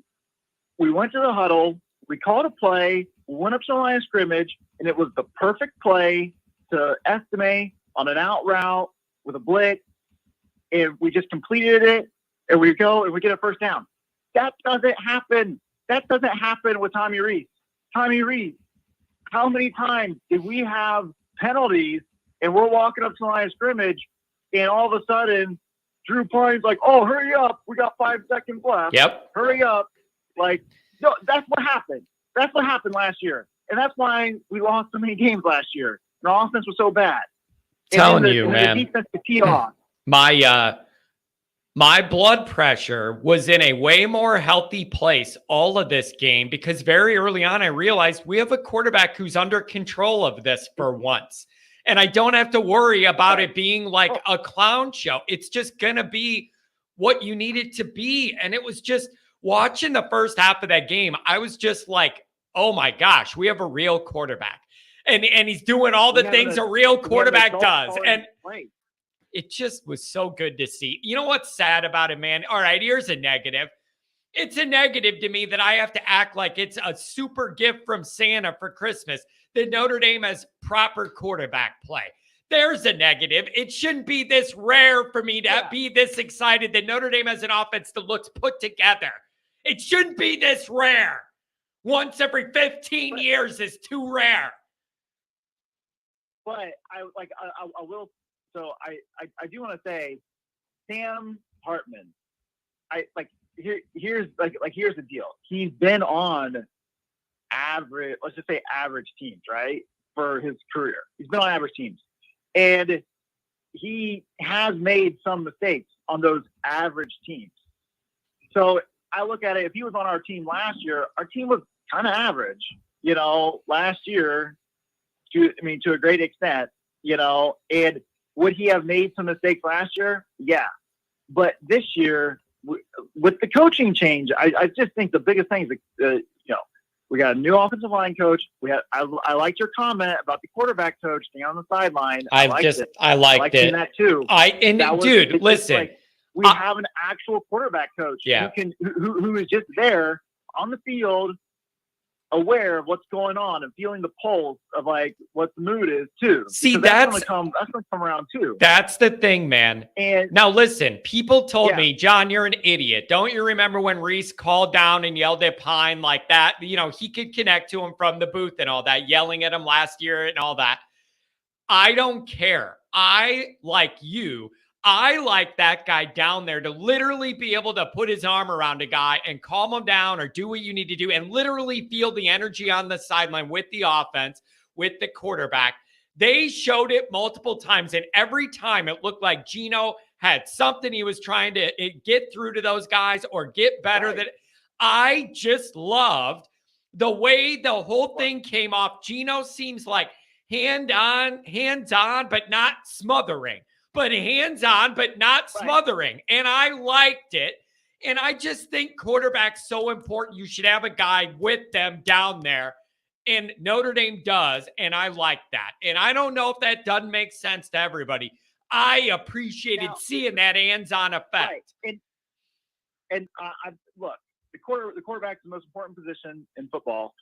We went to the huddle. We called a play. We went up to the line of scrimmage, and it was the perfect play to estimate on an out route with a blitz. And we just completed it, and we go, and we get a first down. That doesn't happen. That doesn't happen with Tommy Reese. Tommy Reese, how many times did we have penalties and we're walking up to the line of scrimmage and all of a sudden Drew Pine's oh, hurry up. We got 5 seconds left. Yep. Hurry up. No, that's what happened. That's what happened last year. And that's why we lost so many games last year. And our offense was so bad. Telling you, man. The defense could tee off. My blood pressure was in a way more healthy place all of this game because very early on I realized we have a quarterback who's under control of this for once. And I don't have to worry about it being a clown show. It's just going to be what you need it to be. And it was just watching the first half of that game. I was just oh my gosh, we have a real quarterback. And he's doing all the things a real quarterback does. And it just was so good to see. You know what's sad about it, man? All right, here's a negative. It's a negative to me that I have to act like it's a super gift from Santa for Christmas that Notre Dame has proper quarterback play. There's a negative. It shouldn't be this rare for me to be this excited that Notre Dame has an offense that looks put together. It shouldn't be this rare. Once every 15 years is too rare. But I will. So I do want to say, Sam Hartman. Here's the deal. He's been on average. Let's just say average teams, right, for his career. He's been on average teams, and he has made some mistakes on those average teams. So I look at it. If he was on our team last year, our team was kind of average. Last year, to a great extent. And would he have made some mistakes last year? Yeah. But this year, with the coaching change, I just think the biggest thing is, we got a new offensive line coach. I liked your comment about the quarterback coach being on the sideline. I liked it. That too. Listen. We have an actual quarterback coach who is just there on the field aware of what's going on and feeling the pulse of like what the mood is too. See, that's gonna come around too. That's the thing, man. And now listen, people told me, John, you're an idiot. Don't you remember when Reese called down and yelled at Pine like that? You know, he could connect to him from the booth and all that, yelling at him last year and all that. I don't care. I like that guy down there to literally be able to put his arm around a guy and calm him down or do what you need to do and literally feel the energy on the sideline with the offense, with the quarterback. They showed it multiple times, and every time it looked like Geno had something he was trying to get through to those guys or get better. Than I just loved the way the whole thing came off. Geno seems like hands on, but not smothering. But hands-on, but not smothering. And I liked it. And I just think quarterback's so important. You should have a guy with them down there. And Notre Dame does. And I like that. And I don't know if that doesn't make sense to everybody. I appreciated seeing that hands-on effect. Right. And look, the quarterback's the most important position in football.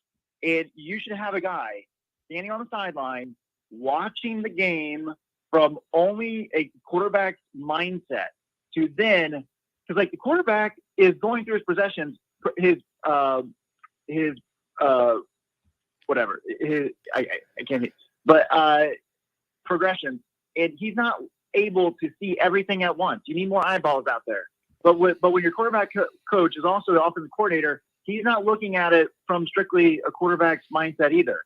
And you should have a guy standing on the sideline watching the game from only a quarterback's mindset to then, because like the quarterback is going through his possessions, progressions, and he's not able to see everything at once. You need more eyeballs out there. But when your quarterback coach is also the offensive coordinator, he's not looking at it from strictly a quarterback's mindset either.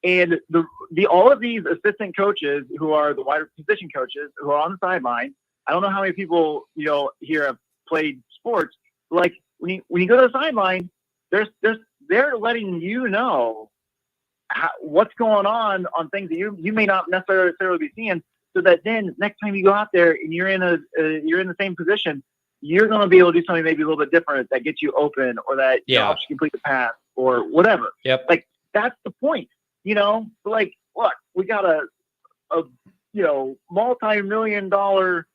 And all of these assistant coaches who are the wide position coaches who are on the sideline, I don't know how many people here have played sports. Like when you go to the sideline, they're letting you know what's going on things that you may not necessarily be seeing, so that then next time you go out there and you're in the same position, you're going to be able to do something maybe a little bit different that gets you open or that helps you complete the pass or whatever. Yep. Like that's the point. Like, look, we got a multi-million-dollar,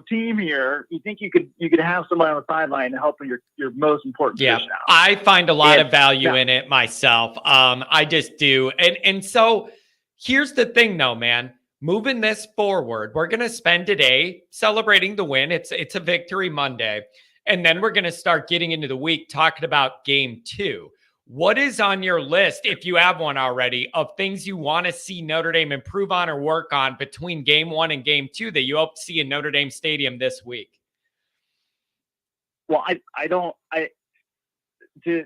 team here. You think you could have somebody on the sideline helping your most important position out. I find a lot of value in it myself. I just do. And so here's the thing though, man, moving this forward, we're going to spend today celebrating the win. It's a victory Monday. And then we're going to start getting into the week talking about game 2. What is on your list, if you have one already, of things you want to see Notre Dame improve on or work on between game 1 and game 2 that you hope to see in Notre Dame Stadium this week? Well, to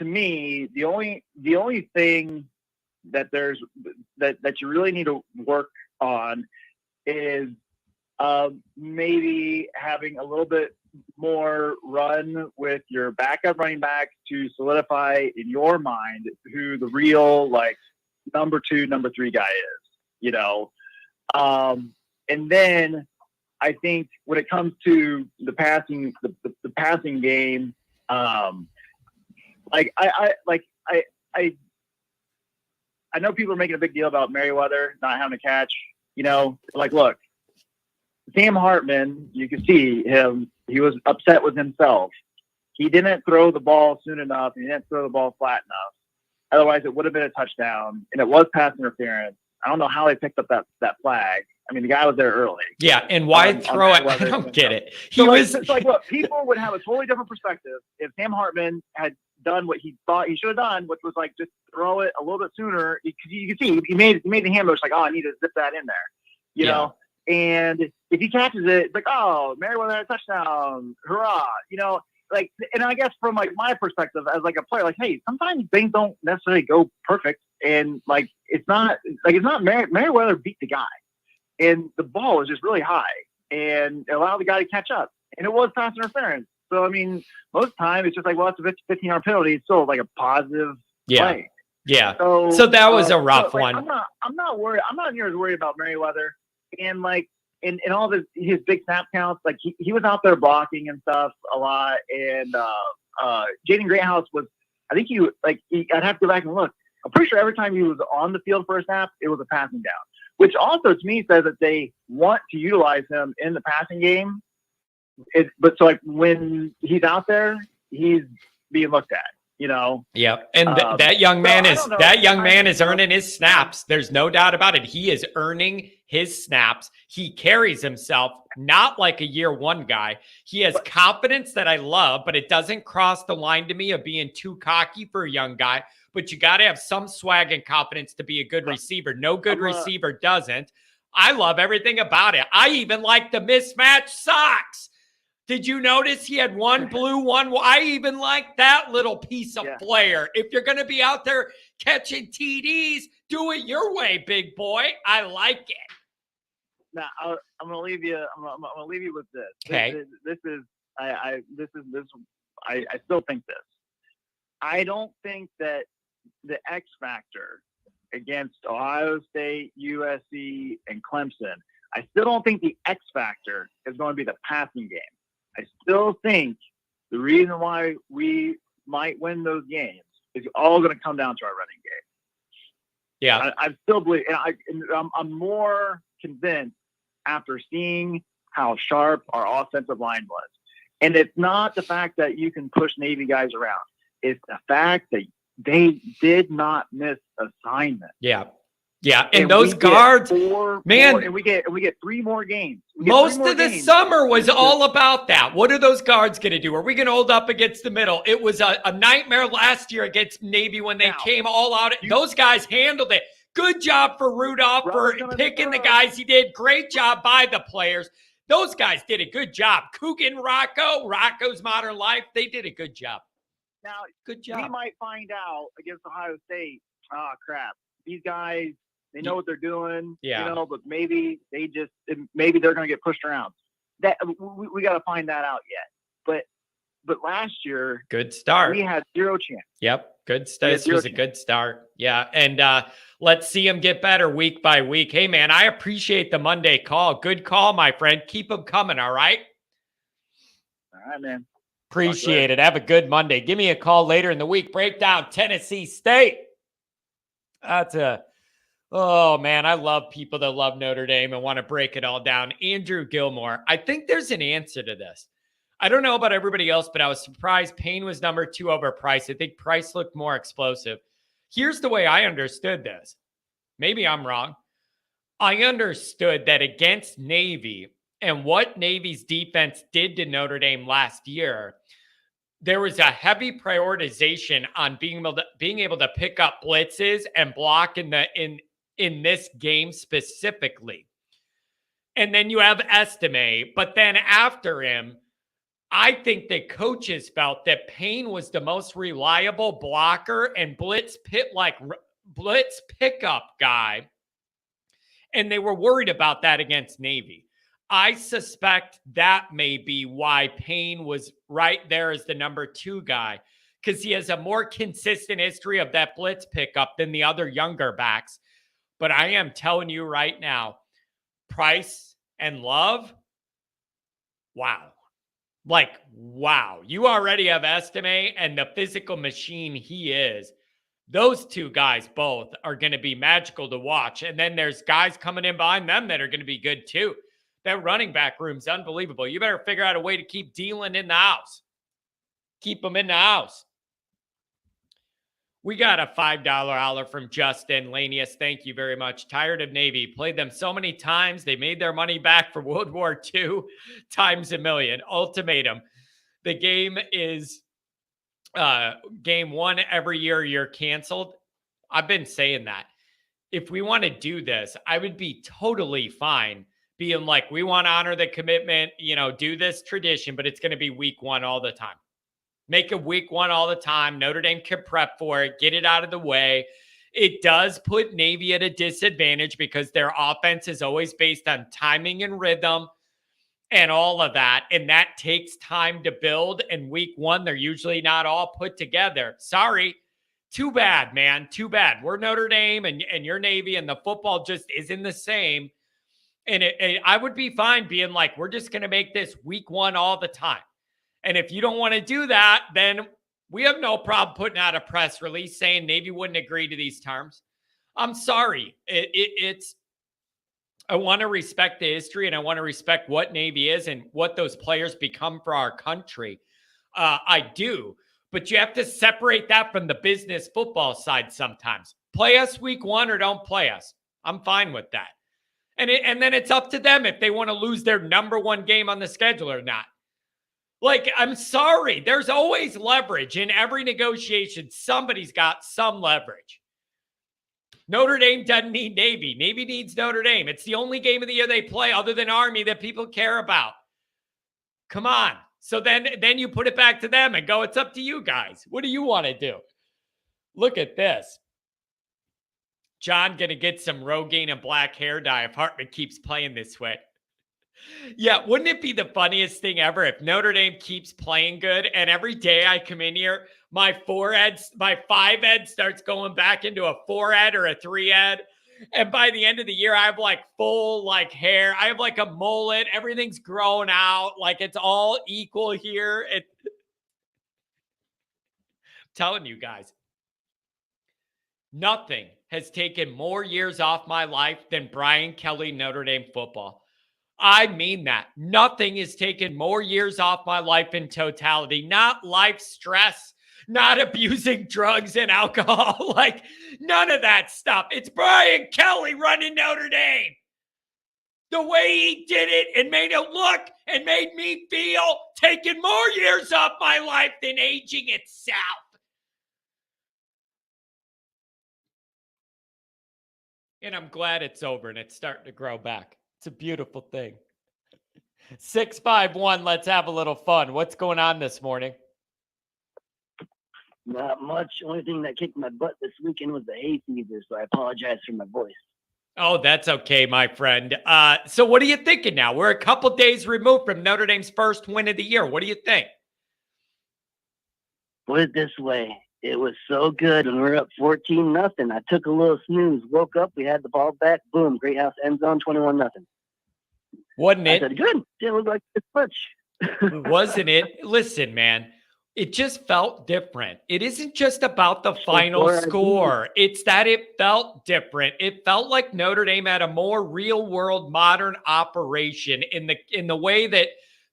me, the only thing that you really need to work on is maybe having a little bit more run with your backup running backs to solidify in your mind who the real number 2, number 3 guy is, and then I think when it comes to the passing, the passing game, I know people are making a big deal about Merriweather not having a catch, look, Sam Hartman, you can see him. He was upset with himself. He didn't throw the ball soon enough. He didn't throw the ball flat enough. Otherwise, it would have been a touchdown, and it was pass interference. I don't know how they picked up that flag. I mean, the guy was there early. Yeah, and why throw it? I don't get it. It's like, look, people would have a totally different perspective if Sam Hartman had done what he thought he should have done, which was just throw it a little bit sooner. Because you can see he made the hand motion I need to zip that in there, you know. And if he catches it, it's like, oh, Merriweather had a touchdown, hurrah, and I guess from my perspective as a player, hey, sometimes things don't necessarily go perfect, and it's not Merriweather beat the guy, and the ball was just really high, and it allowed the guy to catch up, and it was pass interference. So I mean, most of the time it's just well, it's a 15-yard penalty. It's still a positive play. Yeah. So that was a rough one. I'm not worried. I'm not near as worried about Merriweather. And in all of his big snap counts, he was out there blocking and stuff a lot. And Jaden Greathouse was, I think I'd have to go back and look. I'm pretty sure every time he was on the field for a snap, it was a passing down, which also to me says that they want to utilize him in the passing game. But when he's out there, he's being looked at. Yep. And that young man is earning his snaps. There's no doubt about it. He is earning his snaps. He carries himself not like a year one guy. He has confidence that I love, but it doesn't cross the line to me of being too cocky for a young guy. But you got to have some swag and confidence to be a good receiver. No good receiver doesn't. I love everything about it. I even like the mismatched socks. Did you notice he had one blue, one? I even like that little piece of flair. If you're going to be out there catching TDs, do it your way, big boy. I like it. Now I'm going to leave you. I'm going to leave you with this. Okay. I still think this. I don't think that the X factor against Ohio State, USC, and Clemson. I still don't think the X factor is going to be the passing game. I still think the reason why we might win those games is all going to come down to our running game. Yeah, I still believe, and I'm more convinced after seeing how sharp our offensive line was. And it's not the fact that you can push Navy guys around; it's the fact that they did not miss assignment. Yeah. Yeah, and those guards, man, and we get 3 more games. Most of the summer was all about that. What are those guards going to do? Are we going to hold up against the middle? It was a nightmare last year against Navy when they came all out. Those guys handled it. Good job for Rudolph for picking the guys he did. Great job by the players. Those guys did a good job. Coogan, Rocco's Modern Life, they did a good job. Now, good job. We might find out against Ohio State, crap, these guys, they know what they're doing, but maybe they're going to get pushed around. That we got to find that out yet. But last year, good start. We had 0 chance. Yep, good start. This was a good start. Yeah, and let's see them get better week by week. Hey, man, I appreciate the Monday call. Good call, my friend. Keep them coming. All right. All right, man. Appreciate it. Have a good Monday. Give me a call later in the week. Break down Tennessee State. Oh, man, I love people that love Notre Dame and want to break it all down. Andrew Gilmore, I think there's an answer to this. I don't know about everybody else, but I was surprised Payne was number 2 over Price. I think Price looked more explosive. Here's the way I understood this. Maybe I'm wrong. I understood that against Navy and what Navy's defense did to Notre Dame last year, there was a heavy prioritization on being able to pick up blitzes and block in this game specifically. And then you have Estime, but then after him, I think the coaches felt that Payne was the most reliable blocker and blitz pickup guy. And they were worried about that against Navy. I suspect that may be why Payne was right there as the number 2 guy, because he has a more consistent history of that blitz pickup than the other younger backs. But I am telling you right now, Price and Love, wow. Like, wow. You already have Estime and the physical machine he is. Those 2 guys both are going to be magical to watch. And then there's guys coming in behind them that are going to be good too. That running back room's unbelievable. You better figure out a way to keep Dealing in the house. Keep them in the house. We got a $5 holler from Justin Lanius. Thank you very much. Tired of Navy. Played them so many times. They made their money back for World War II times a million. Ultimatum. The game is game 1 every year. You're canceled. I've been saying that. If we want to do this, I would be totally fine being like, we want to honor the commitment, do this tradition, but it's going to be week 1 all the time. Make it week 1 all the time. Notre Dame can prep for it. Get it out of the way. It does put Navy at a disadvantage because their offense is always based on timing and rhythm and all of that. And that takes time to build. And week 1, they're usually not all put together. Sorry. Too bad, man. Too bad. We're Notre Dame and you're Navy, and the football just isn't the same. And I would be fine being like, we're just going to make this week 1 all the time. And if you don't want to do that, then we have no problem putting out a press release saying Navy wouldn't agree to these terms. I'm sorry. I want to respect the history, and I want to respect what Navy is and what those players become for our country. I do. But you have to separate that from the business football side sometimes. Play us week 1 or don't play us. I'm fine with that. And then it's up to them if they want to lose their number 1 game on the schedule or not. Like, I'm sorry. There's always leverage in every negotiation. Somebody's got some leverage. Notre Dame doesn't need Navy. Navy needs Notre Dame. It's the only game of the year they play other than Army that people care about. Come on. So then you put it back to them and go, it's up to you guys. What do you want to do? Look at this. John going to get some Rogaine and black hair dye if Hartman keeps playing this way. Yeah, wouldn't it be the funniest thing ever if Notre Dame keeps playing good and every day I come in here, my 5-ed starts going back into a 4-ed or a 3-ed. And by the end of the year, I have like full like hair. I have like a mullet. Everything's grown out. Like it's all equal here. I'm telling you guys, nothing has taken more years off my life than Brian Kelly Notre Dame football. I mean that. Nothing has taken more years off my life in totality. Not life stress, not abusing drugs and alcohol. Like none of that stuff. It's Brian Kelly running Notre Dame. The way he did it and made it look and made me feel taking more years off my life than aging itself. And I'm glad it's over and it's starting to grow back. It's a beautiful thing. 651, let's have a little fun. What's going on this morning? Not much. Only thing that kicked my butt this weekend was the hay fever, so I apologize for my voice. Oh, that's okay, my friend. So what are you thinking now? We're a couple days removed from Notre Dame's first win of the year. What do you think? Put it this way. It was so good when we were up 14-0. I took a little snooze, woke up, we had the ball back, boom, great house end zone, 21-0. Wasn't it? I said, good. Didn't look like this much. Wasn't it? Listen, man, it just felt different. It isn't just about the final score. It's that it felt different. It felt like Notre Dame had a more real world modern operation in the way that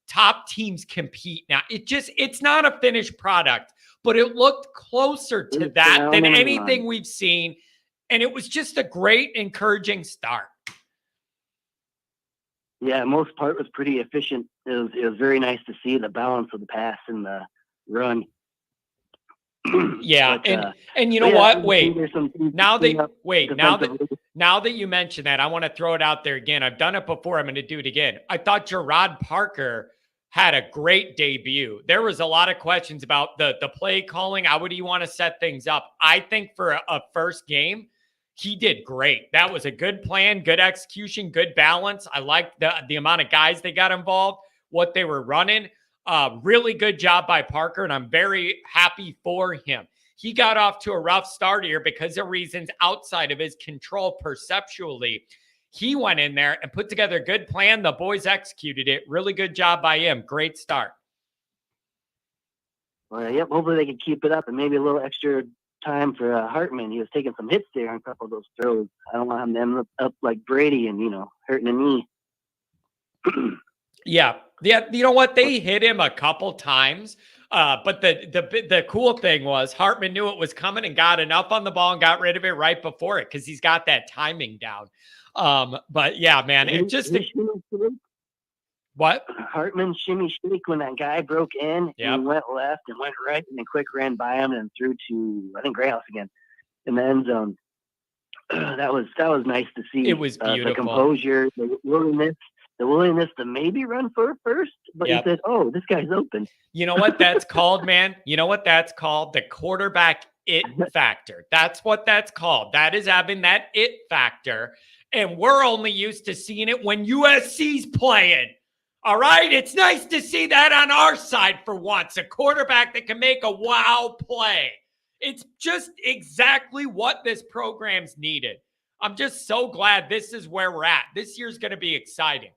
top teams compete now. It's not a finished product, but it looked closer to that than anything we've seen. And it was just a great, encouraging start. Yeah, most part was pretty efficient. It was very nice to see the balance of the pass and the run. Yeah, but, and you know what? Wait. Now that you mention that, I want to throw it out there again. I've done it before. I'm going to do it again. I thought Gerard Parker had a great debut. There was a lot of questions about the play calling. How would you want to set things up? I think for a first game, he did great. That was a good plan, good execution, good balance. I liked the amount of guys they got involved, what they were running. Really good job by Parker, and I'm very happy for him. He got off to a rough start here because of reasons outside of his control perceptually. He went in there and put together a good plan. The boys executed it. Really good job by him. Great start. Well, yep, hopefully they can keep it up and maybe a little extra time for Hartman. He was taking some hits there on a couple of those throws. I don't want him to end up like Brady and, hurting a knee. Yeah. You know what? They hit him a couple times. But the cool thing was Hartman knew it was coming and got enough on the ball and got rid of it right before it because he's got that timing down. But yeah, man, it just what? Hartman shimmy shake when that guy broke in and went left and went right and then quick ran by him and threw to I think Greyhouse again in the end zone. That was nice to see. It was beautiful. The composure, the willingness to maybe run for it first, but he said, "Oh, this guy's open." You know what that's called, man? You know what that's called? The quarterback it factor. That's what that's called. That is having that it factor. And we're only used to seeing it when USC's playing. All right? It's nice to see that on our side for once. A quarterback that can make a wow play. It's just exactly what this program's needed. I'm just so glad this is where we're at. This year's going to be exciting.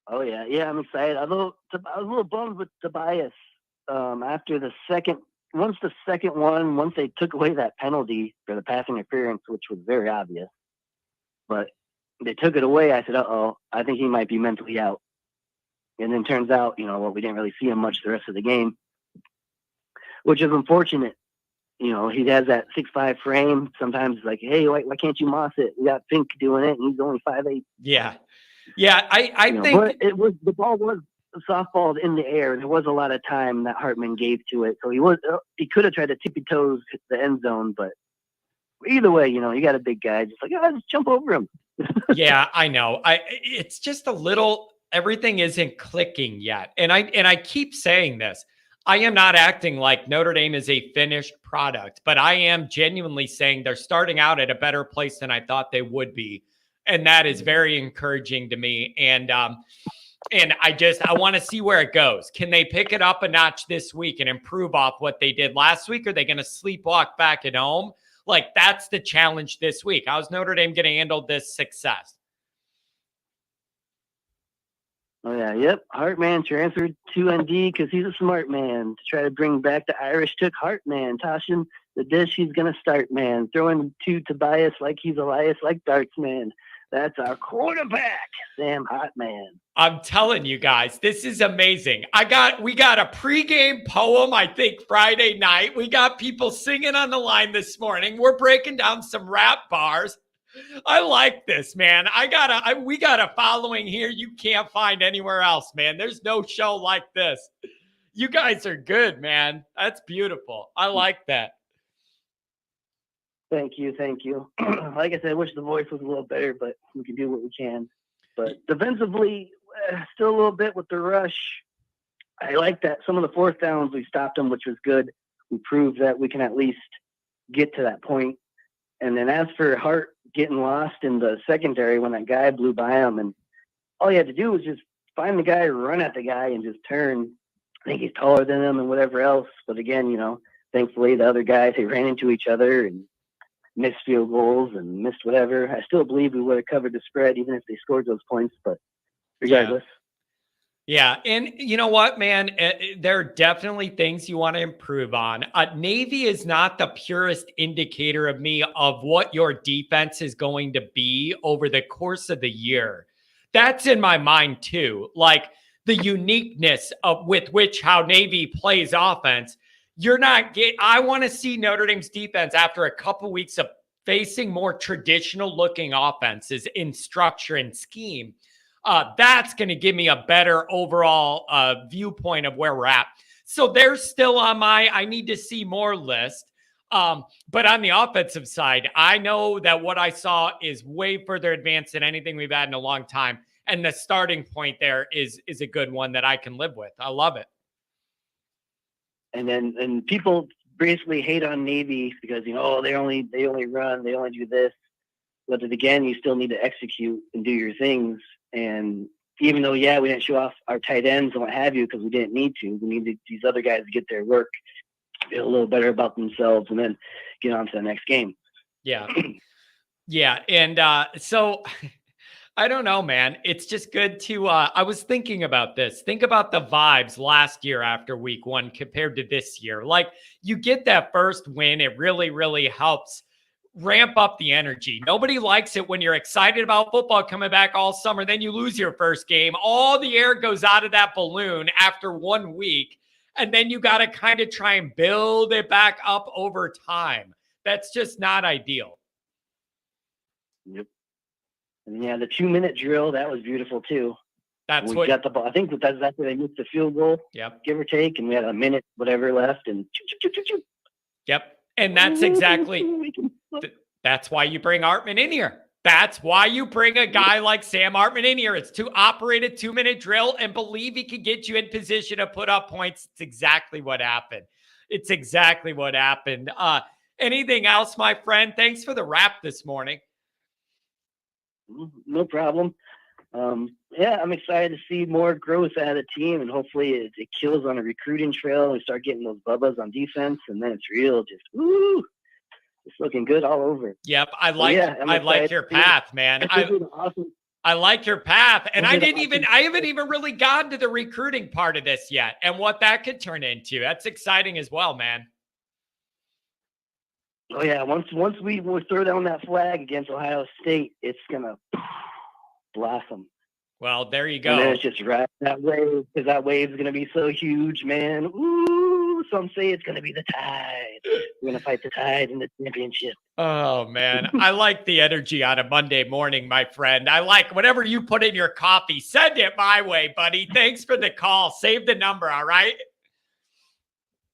Oh, yeah. Yeah, I'm excited. I was a little bummed with Tobias after once they took away that penalty for the passing interference, which was very obvious. But they took it away. I said, uh-oh, I think he might be mentally out. And then turns out, we didn't really see him much the rest of the game, which is unfortunate. He has that 6'5" frame. Sometimes it's like, hey, why can't you moss it? We got Fink doing it, and he's only 5'8". Yeah. Yeah, I think. But the ball was softballed in the air. There was a lot of time that Hartman gave to it. So he could have tried to tippy toes the end zone, but either way, you got a big guy. Just like, just jump over him. Yeah, I know. It's just a little, everything isn't clicking yet. And I keep saying this. I am not acting like Notre Dame is a finished product, but I am genuinely saying they're starting out at a better place than I thought they would be. And that is very encouraging to me. And I want to see where it goes. Can they pick it up a notch this week and improve off what they did last week? Are they going to sleepwalk back at home? Like, that's the challenge this week. How's Notre Dame going to handle this success? Oh, yeah. Yep. Hartman transferred to ND because he's a smart man. To try to bring back the Irish took Hartman. Tossing the dish, he's going to start, man. Throwing to Tobias like he's Elias, like darts, man. That's our quarterback, Sam Hartman. I'm telling you guys, this is amazing. We got a pregame poem, I think, Friday night. We got people singing on the line this morning. We're breaking down some rap bars. I like this, man. We got a following here you can't find anywhere else, man. There's no show like this. You guys are good, man. That's beautiful. I like that. Thank you. Like I said, I wish the voice was a little better, but we can do what we can. But defensively, still a little bit with the rush. I like that some of the fourth downs we stopped them, which was good. We proved that we can at least get to that point. And then as for Hart getting lost in the secondary when that guy blew by him, and all you had to do was just find the guy, run at the guy, and just turn. I think he's taller than him and whatever else. But again, thankfully the other guys, they ran into each other and missed field goals and missed whatever. I still believe we would have covered the spread even if they scored those points, but regardless. Yeah. And you know what, man? There are definitely things you want to improve on. Navy is not the purest indicator of me of what your defense is going to be over the course of the year. That's in my mind too. Like the uniqueness of with which how Navy plays offense. I want to see Notre Dame's defense after a couple weeks of facing more traditional looking offenses in structure and scheme. That's going to give me a better overall viewpoint of where we're at. So they're still on my I need to see more list. But on the offensive side, I know that what I saw is way further advanced than anything we've had in a long time. And the starting point there is a good one that I can live with. I love it. And people basically hate on Navy because, they only run, they only do this. But then again, you still need to execute and do your things. And even though, we didn't show off our tight ends and what have you because we didn't need to, we needed these other guys to get their work, feel a little better about themselves, and then get on to the next game. Yeah. Yeah. And so I don't know, man. It's just good to, I was thinking about this. Think about the vibes last year after week 1 compared to this year. Like you get that first win. It really, really helps ramp up the energy. Nobody likes it when you're excited about football coming back all summer. Then you lose your first game. All the air goes out of that balloon after 1 week. And then you got to kind of try and build it back up over time. That's just not ideal. Yep. And the 2-minute drill, that was beautiful too. We got the ball. I think that's after they missed the field goal. Yep. Give or take. And we had a minute, whatever left. And Yep. And that's exactly, that's why you bring Hartman in here. That's why you bring a guy like Sam Hartman in here. It's to operate a 2-minute drill and believe he can get you in position to put up points. It's exactly what happened. Anything else, my friend? Thanks for the wrap this morning. No problem. I'm excited to see more growth out of the team, and hopefully it kills on a recruiting trail and we start getting those bubbas on defense, and then it's real. Just it's looking good all over. Yep, I like your path, man. Awesome. I like your path, and I haven't even really gotten to the recruiting part of this yet, and what that could turn into. That's exciting as well, man. Oh yeah, once we throw down that flag against Ohio State, it's gonna blossom. Well, there you And go. then it's just right that wave, because that wave's going to be so huge, man. Ooh, some say it's going to be the Tide. We're going to fight the Tide in the championship. Oh, man. I like the energy on a Monday morning, my friend. I like whatever you put in your coffee. Send it my way, buddy. Thanks for the call. Save the number, all right?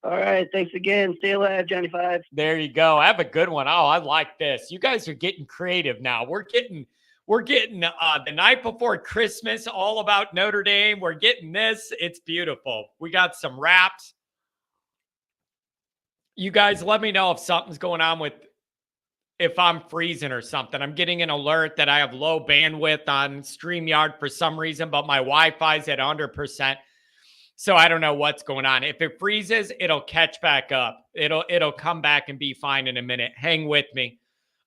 All right. Thanks again. Stay alive, Johnny Five. There you go. Have a good one. Oh, I like this. You guys are getting creative now. We're getting the night before Christmas, all about Notre Dame. We're getting this. It's beautiful. We got some raps. You guys let me know if something's going on if I'm freezing or something. I'm getting an alert that I have low bandwidth on StreamYard for some reason, but my Wi-Fi's at 100%. So I don't know what's going on. If it freezes, it'll catch back up. It'll come back and be fine in a minute. Hang with me.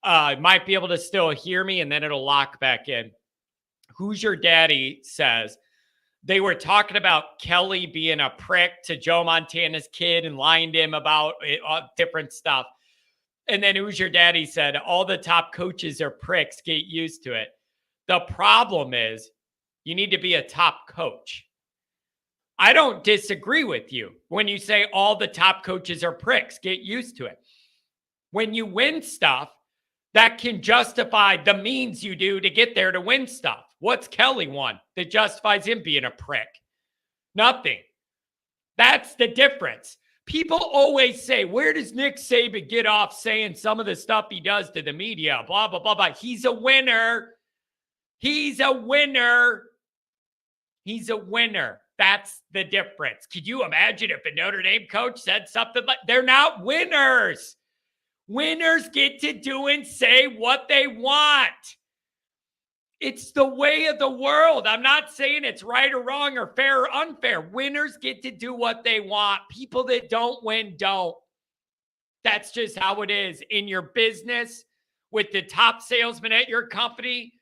Might be able to still hear me, and then it'll lock back in. Who's Your Daddy says they were talking about Kelly being a prick to Joe Montana's kid and lying to him about different stuff. And then Who's Your Daddy said, all the top coaches are pricks. Get used to it. The problem is you need to be a top coach. I don't disagree with you when you say all the top coaches are pricks. Get used to it. When you win stuff, that can justify the means you do to get there to win stuff. What's Kelly won that justifies him being a prick? Nothing. That's the difference. People always say, where does Nick Saban get off saying some of the stuff he does to the media? Blah, blah, blah, blah. He's a winner. He's a winner. He's a winner. That's the difference. Could you imagine if a Notre Dame coach said something like, they're not winners. Winners get to do and say what they want. It's the way of the world. I'm not saying it's right or wrong or fair or unfair. Winners get to do what they want. People that don't win don't. That's just how it is in your business, with the top salesman at your company,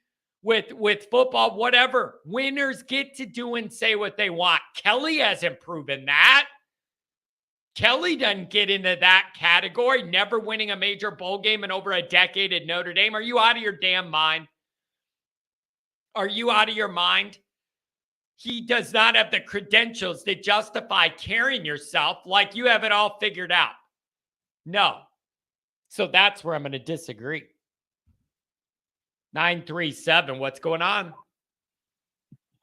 with football, whatever. Winners get to do and say what they want. Kelly hasn't proven that. Kelly doesn't get into that category, never winning a major bowl game in over a decade at Notre Dame. Are you out of your damn mind? Are you out of your mind? He does not have the credentials that justify carrying yourself like you have it all figured out. No. So that's where I'm going to disagree. 937, what's going on?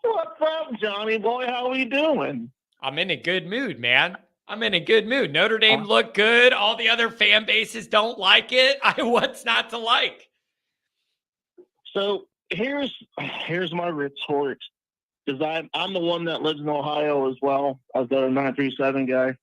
What's up, Johnny boy? How are you doing? I'm in a good mood, man. I'm in a good mood. Notre Dame looked good. All the other fan bases don't like it. What's not to like? So here's my retort, because I'm the one that lives in Ohio as well as the 937 guy.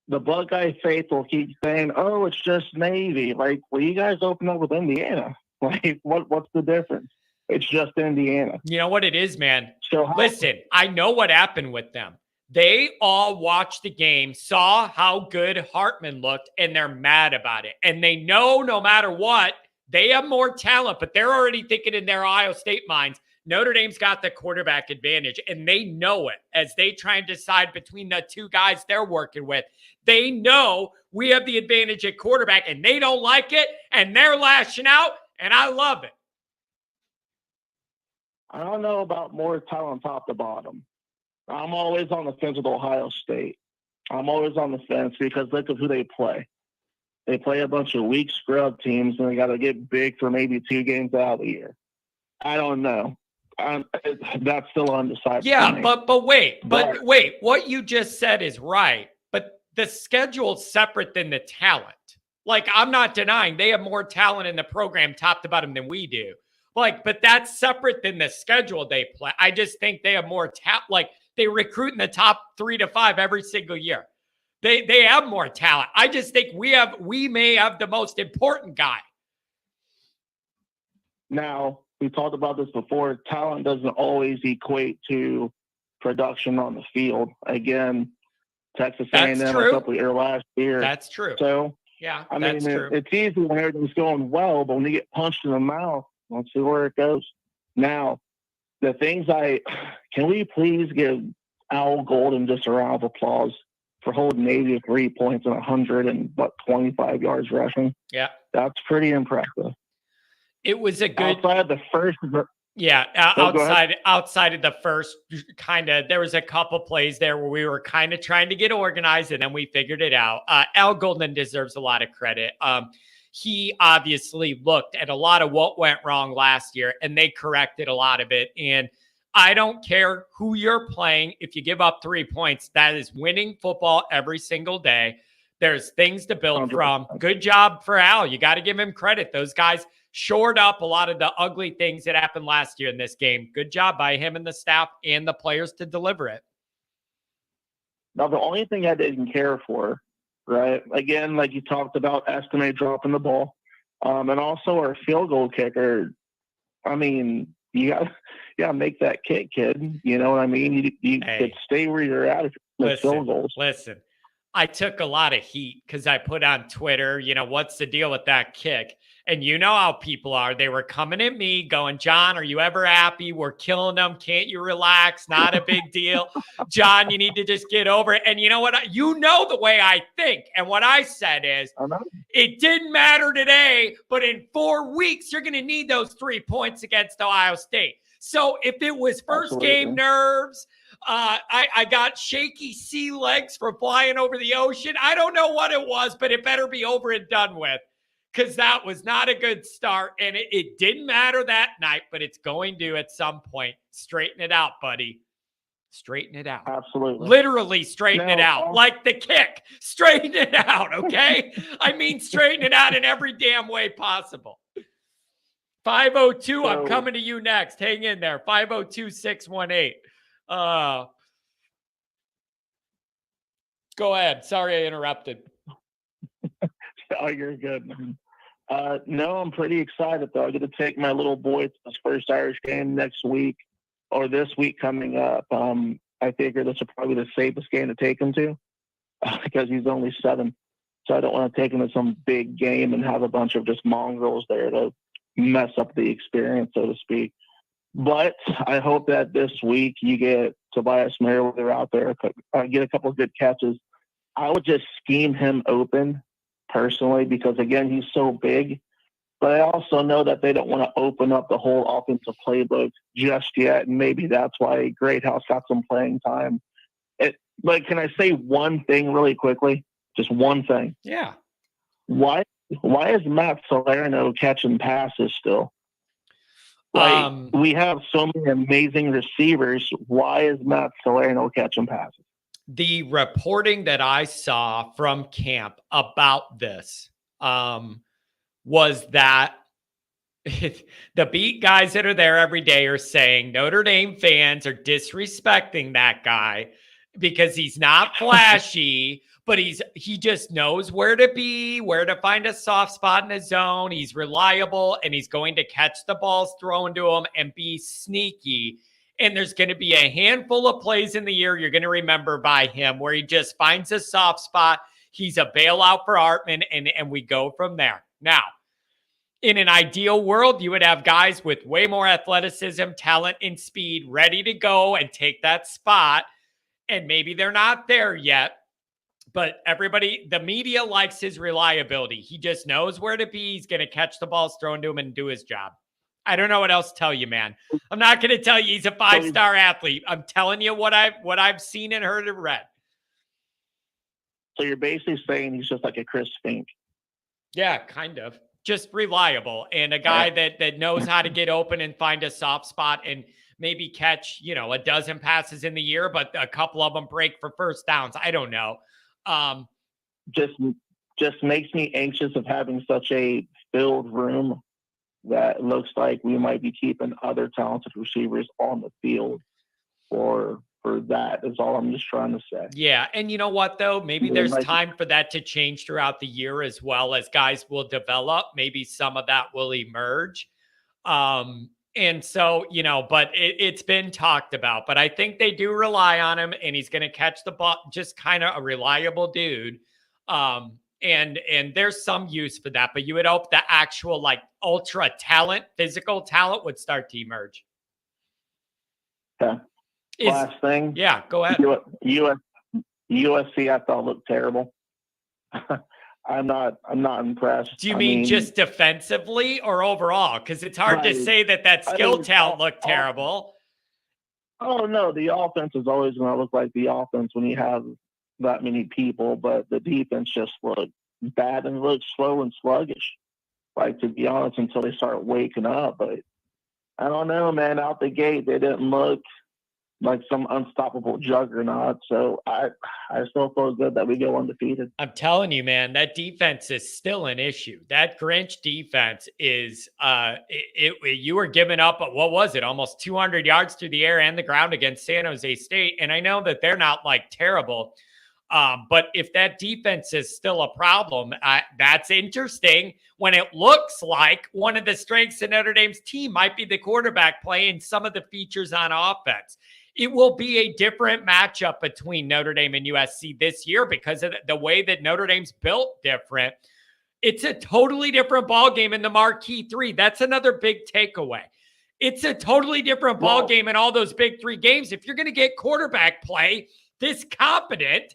The Buckeye faithful keeps saying, "Oh, it's just Navy." Like, well, you guys open up with Indiana. Like, what's the difference? It's just Indiana. You know what it is, man? So listen, I know what happened with them. They all watched the game, saw how good Hartman looked, and they're mad about it. And they know no matter what, they have more talent, but they're already thinking in their Ohio State minds, Notre Dame's got the quarterback advantage, and they know it as they try and decide between the two guys they're working with. They know we have the advantage at quarterback, and they don't like it, and they're lashing out, and I love it. I don't know about more talent top to bottom. I'm always on the fence with Ohio State. I'm always on the fence because look at who they play. They play a bunch of weak scrub teams, and they got to get big for maybe 2 games out of the year. I don't know. That's still undecided. Yeah, but wait. What you just said is right, but the schedule's separate than the talent. Like, I'm not denying they have more talent in the program top to bottom than we do. Like, but that's separate than the schedule they play. I just think they have more talent. Like, they recruit in the top 3 to 5 every single year. They have more talent. I just think we may have the most important guy. Now, we talked about this before. Talent doesn't always equate to production on the field. Again, Texas A&M a couple of years last year. That's true. So, yeah, I mean, it's easy when everything's going well, but when you get punched in the mouth, let's see where it goes. Now, the things can we please give Al Golden just a round of applause for holding Navy 3 points and 125 yards rushing? Yeah. That's pretty impressive. It was a good. Outside the first Yeah, Oh, go ahead. outside of the first kind of, there was a couple plays there where we were kind of trying to get organized, and then we figured it out. Al Golden deserves a lot of credit. He obviously looked at a lot of what went wrong last year, and they corrected a lot of it. And I don't care who you're playing. If you give up 3 points, that is winning football every single day. There's things to build 100%. from. Good job for Al. You got to give him credit. Those guys shored up a lot of the ugly things that happened last year in this game. Good job by him and the staff and the players to deliver it. Now, the only thing I didn't care for, right, again, like you talked about, Estime dropping the ball, and also our field goal kicker. I mean, you got to make that kick, kid. You know what I mean? You could stay where you're at if you make field goals. Listen, I took a lot of heat because I put on Twitter, what's the deal with that kick? And you know how people are. They were coming at me going, John, are you ever happy? We're killing them. Can't you relax? Not a big deal. John, you need to just get over it. And you know what? You know the way I think. And what I said is, it didn't matter today, but in 4 weeks, you're going to need those 3 points against Ohio State. So if it was first game nerves, I got shaky sea legs from flying over the ocean. I don't know what it was, but it better be over and done with. Because that was not a good start, and it didn't matter that night, but it's going to at some point. Straighten it out, buddy. Straighten it out. Absolutely. Literally straighten it out. Like the kick. Straighten it out, okay? I mean, straighten it out in every damn way possible. 502, I'm coming to you next. Hang in there. 502-618. Go ahead. Sorry I interrupted. Oh, you're good, man. No, I'm pretty excited, though. I get to take my little boy to his first Irish game next week, or this week coming up. I figure this will probably be the safest game to take him to because he's only 7. So I don't want to take him to some big game and have a bunch of just mongrels there to mess up the experience, so to speak. But I hope that this week you get Tobias Merriweather out there, get a couple of good catches. I would just scheme him open personally, because again, he's so big, but I also know that they don't want to open up the whole offensive playbook just yet. And maybe that's why Greathouse got some playing time. But can I say one thing really quickly? Just one thing. Yeah. Why is Matt Salerno catching passes still? We have so many amazing receivers. Why is Matt Salerno catching passes? The reporting that I saw from camp about this was that the beat guys that are there every day are saying Notre Dame fans are disrespecting that guy because he's not flashy, but he just knows where to be, where to find a soft spot in his zone. He's reliable, and he's going to catch the balls thrown to him and be sneaky. And there's going to be a handful of plays in the year you're going to remember by him where he just finds a soft spot. He's a bailout for Hartman, and we go from there. Now, in an ideal world, you would have guys with way more athleticism, talent, and speed ready to go and take that spot. And maybe they're not there yet. But the media likes his reliability. He just knows where to be. He's going to catch the balls thrown to him and do his job. I don't know what else to tell you, man. I'm not going to tell you he's a 5-star athlete. I'm telling you what I've seen and heard and read. So you're basically saying he's just like a Chris Fink. Yeah, kind of. Just reliable, and a guy that knows how to get open and find a soft spot and maybe catch, a dozen passes in the year, but a couple of them break for first downs. I don't know. Just makes me anxious of having such a filled room that looks like we might be keeping other talented receivers on the field for that is all I'm just trying to say. Yeah. And you know what, though? Maybe there's time for that to change throughout the year as well as guys will develop. Maybe some of that will emerge. And so, but it's been talked about. But I think they do rely on him, and he's going to catch the ball, just kind of a reliable dude. And there's some use for that, but you would hope the actual ultra talent, physical talent would start to emerge. Okay. Last thing. Yeah, go ahead. USC, I thought looked terrible. I'm not impressed. Do you mean just defensively or overall? Because it's hard to say that skill talent looked terrible. Oh no, the offense is always going to look like the offense when you have that many people, but the defense just looked bad and looked slow and sluggish. Like, to be honest, until they start waking up. But I don't know, man. Out the gate, they didn't look like some unstoppable juggernaut. So I still feel good that we go undefeated. I'm telling you, man, that defense is still an issue. That Grinch defense is you were giving up, what was it? Almost 200 yards through the air and the ground against San Jose State. And I know that they're not like terrible. But if that defense is still a problem, that's interesting when it looks like one of the strengths of Notre Dame's team might be the quarterback play and some of the features on offense. It will be a different matchup between Notre Dame and USC this year because of the way that Notre Dame's built different. It's a totally different ball game in the marquee three. That's another big takeaway. It's a totally different ball game in all those big three games. If you're going to get quarterback play this competent,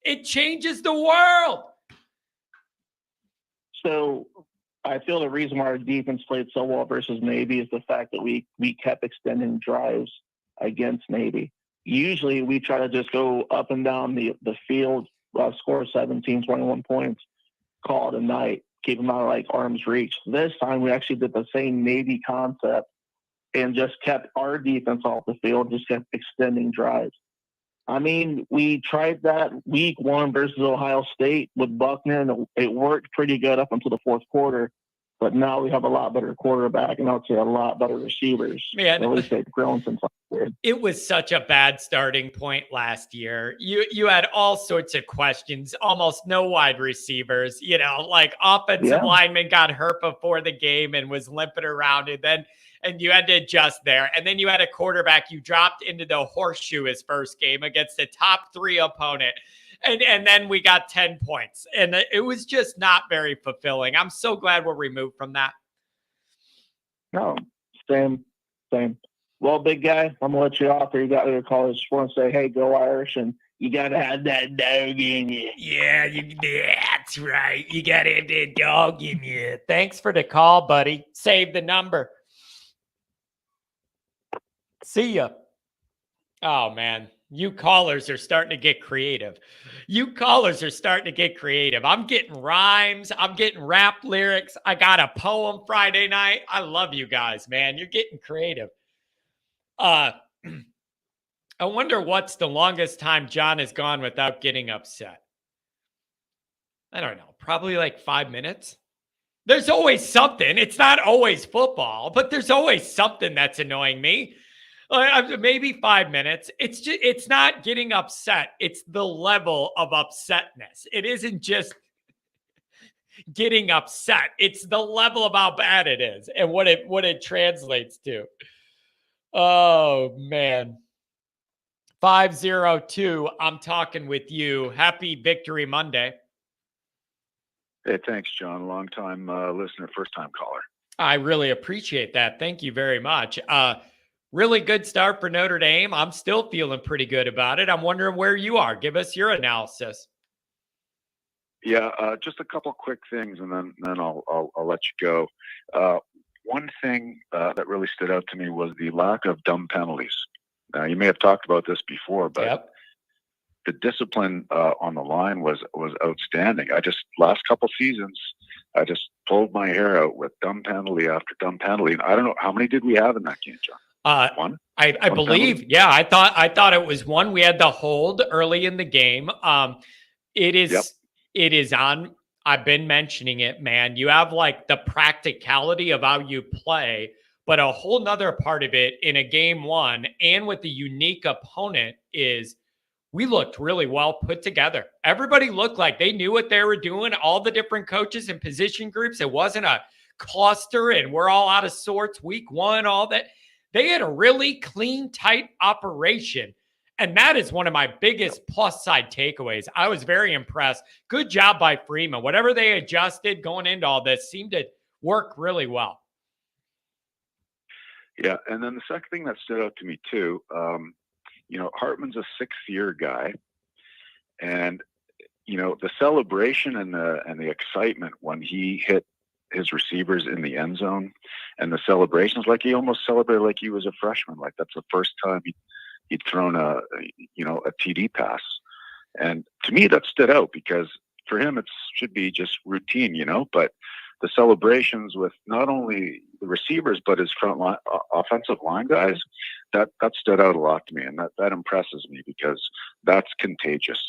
it changes the world. So I feel the reason why our defense played so well versus Navy is the fact that we kept extending drives against Navy. Usually we try to just go up and down the field, score 17, 21 points, call it a night, keep them out of like arm's reach. This time we actually did the same Navy concept and just kept our defense off the field, just kept extending drives. I mean, we tried that week 1 versus Ohio State with Buckner, and it worked pretty good up until the fourth quarter. But now we have a lot better quarterback, and I'd say a lot better receivers. Man, at least they've grown since last year. It was such a bad starting point last year. You had all sorts of questions, almost no wide receivers. Like offensive lineman got hurt before the game and was limping around, and you had to adjust there. And then you had a quarterback you dropped into the horseshoe his first game against a top 3 opponent. And then we got 10 points. And it was just not very fulfilling. I'm so glad we're removed from that. No, same. Well, big guy, I'm going to let you off there. You got to call this for and say, hey, go Irish. And you got to have that dog in you. Yeah, that's right. You got to have that dog in you. Thanks for the call, buddy. Save the number. See ya. Oh, man. You callers are starting to get creative. I'm getting rhymes. I'm getting rap lyrics. I got a poem Friday night. I love you guys, man. You're getting creative. I wonder what's the longest time John has gone without getting upset. I don't know. Probably like 5 minutes. There's always something. It's not always football, but there's always something that's annoying me. Maybe 5 minutes. It's not getting upset. It's the level of upsetness. It isn't just getting upset. It's the level of how bad it is and what it translates to. Oh, man. 502, I'm talking with you. Happy Victory Monday. Hey, thanks, John. Long-time listener, first-time caller. I really appreciate that. Thank you very much. Really good start for Notre Dame. I'm still feeling pretty good about it. I'm wondering where you are. Give us your analysis. Yeah, just a couple quick things, and then I'll let you go. One thing that really stood out to me was the lack of dumb penalties. Now, you may have talked about this before, but the discipline on the line was outstanding. Last couple seasons, I just pulled my hair out with dumb penalty after dumb penalty. And I don't know, how many did we have in that game, John? One? I believe, penalty? Yeah, I thought it was one. We had the hold early in the game. It is on. I've been mentioning it, man. You have like the practicality of how you play, but a whole nother part of it in a game 1 and with the unique opponent is we looked really well put together. Everybody looked like they knew what they were doing. All the different coaches and position groups. It wasn't a cluster and we're all out of sorts week 1, all that. They had a really clean, tight operation. And that is one of my biggest plus side takeaways. I was very impressed. Good job by Freeman. Whatever they adjusted going into all this seemed to work really well. Yeah. And then the second thing that stood out to me too, Hartman's a 6th-year guy. And, the celebration and the excitement when he hit his receivers in the end zone, and the celebrations, like he almost celebrated like he was a freshman. Like that's the first time he'd thrown a TD pass. And to me, that stood out because for him, it should be just routine, but the celebrations with not only the receivers, but his front line, offensive line guys, that stood out a lot to me. And that impresses me because that's contagious.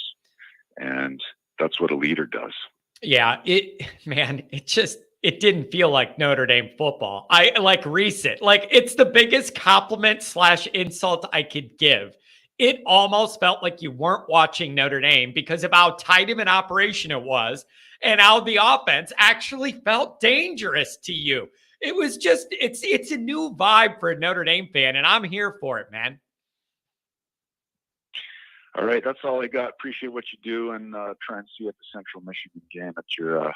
And that's what a leader does. Yeah, it didn't feel like Notre Dame football. I like recent, like it's the biggest compliment / insult I could give. It almost felt like you weren't watching Notre Dame because of how tight of an operation it was and how the offense actually felt dangerous to you. It was just, it's a new vibe for a Notre Dame fan, and I'm here for it, man. All right, that's all I got. Appreciate what you do, and try and see you at the Central Michigan game at your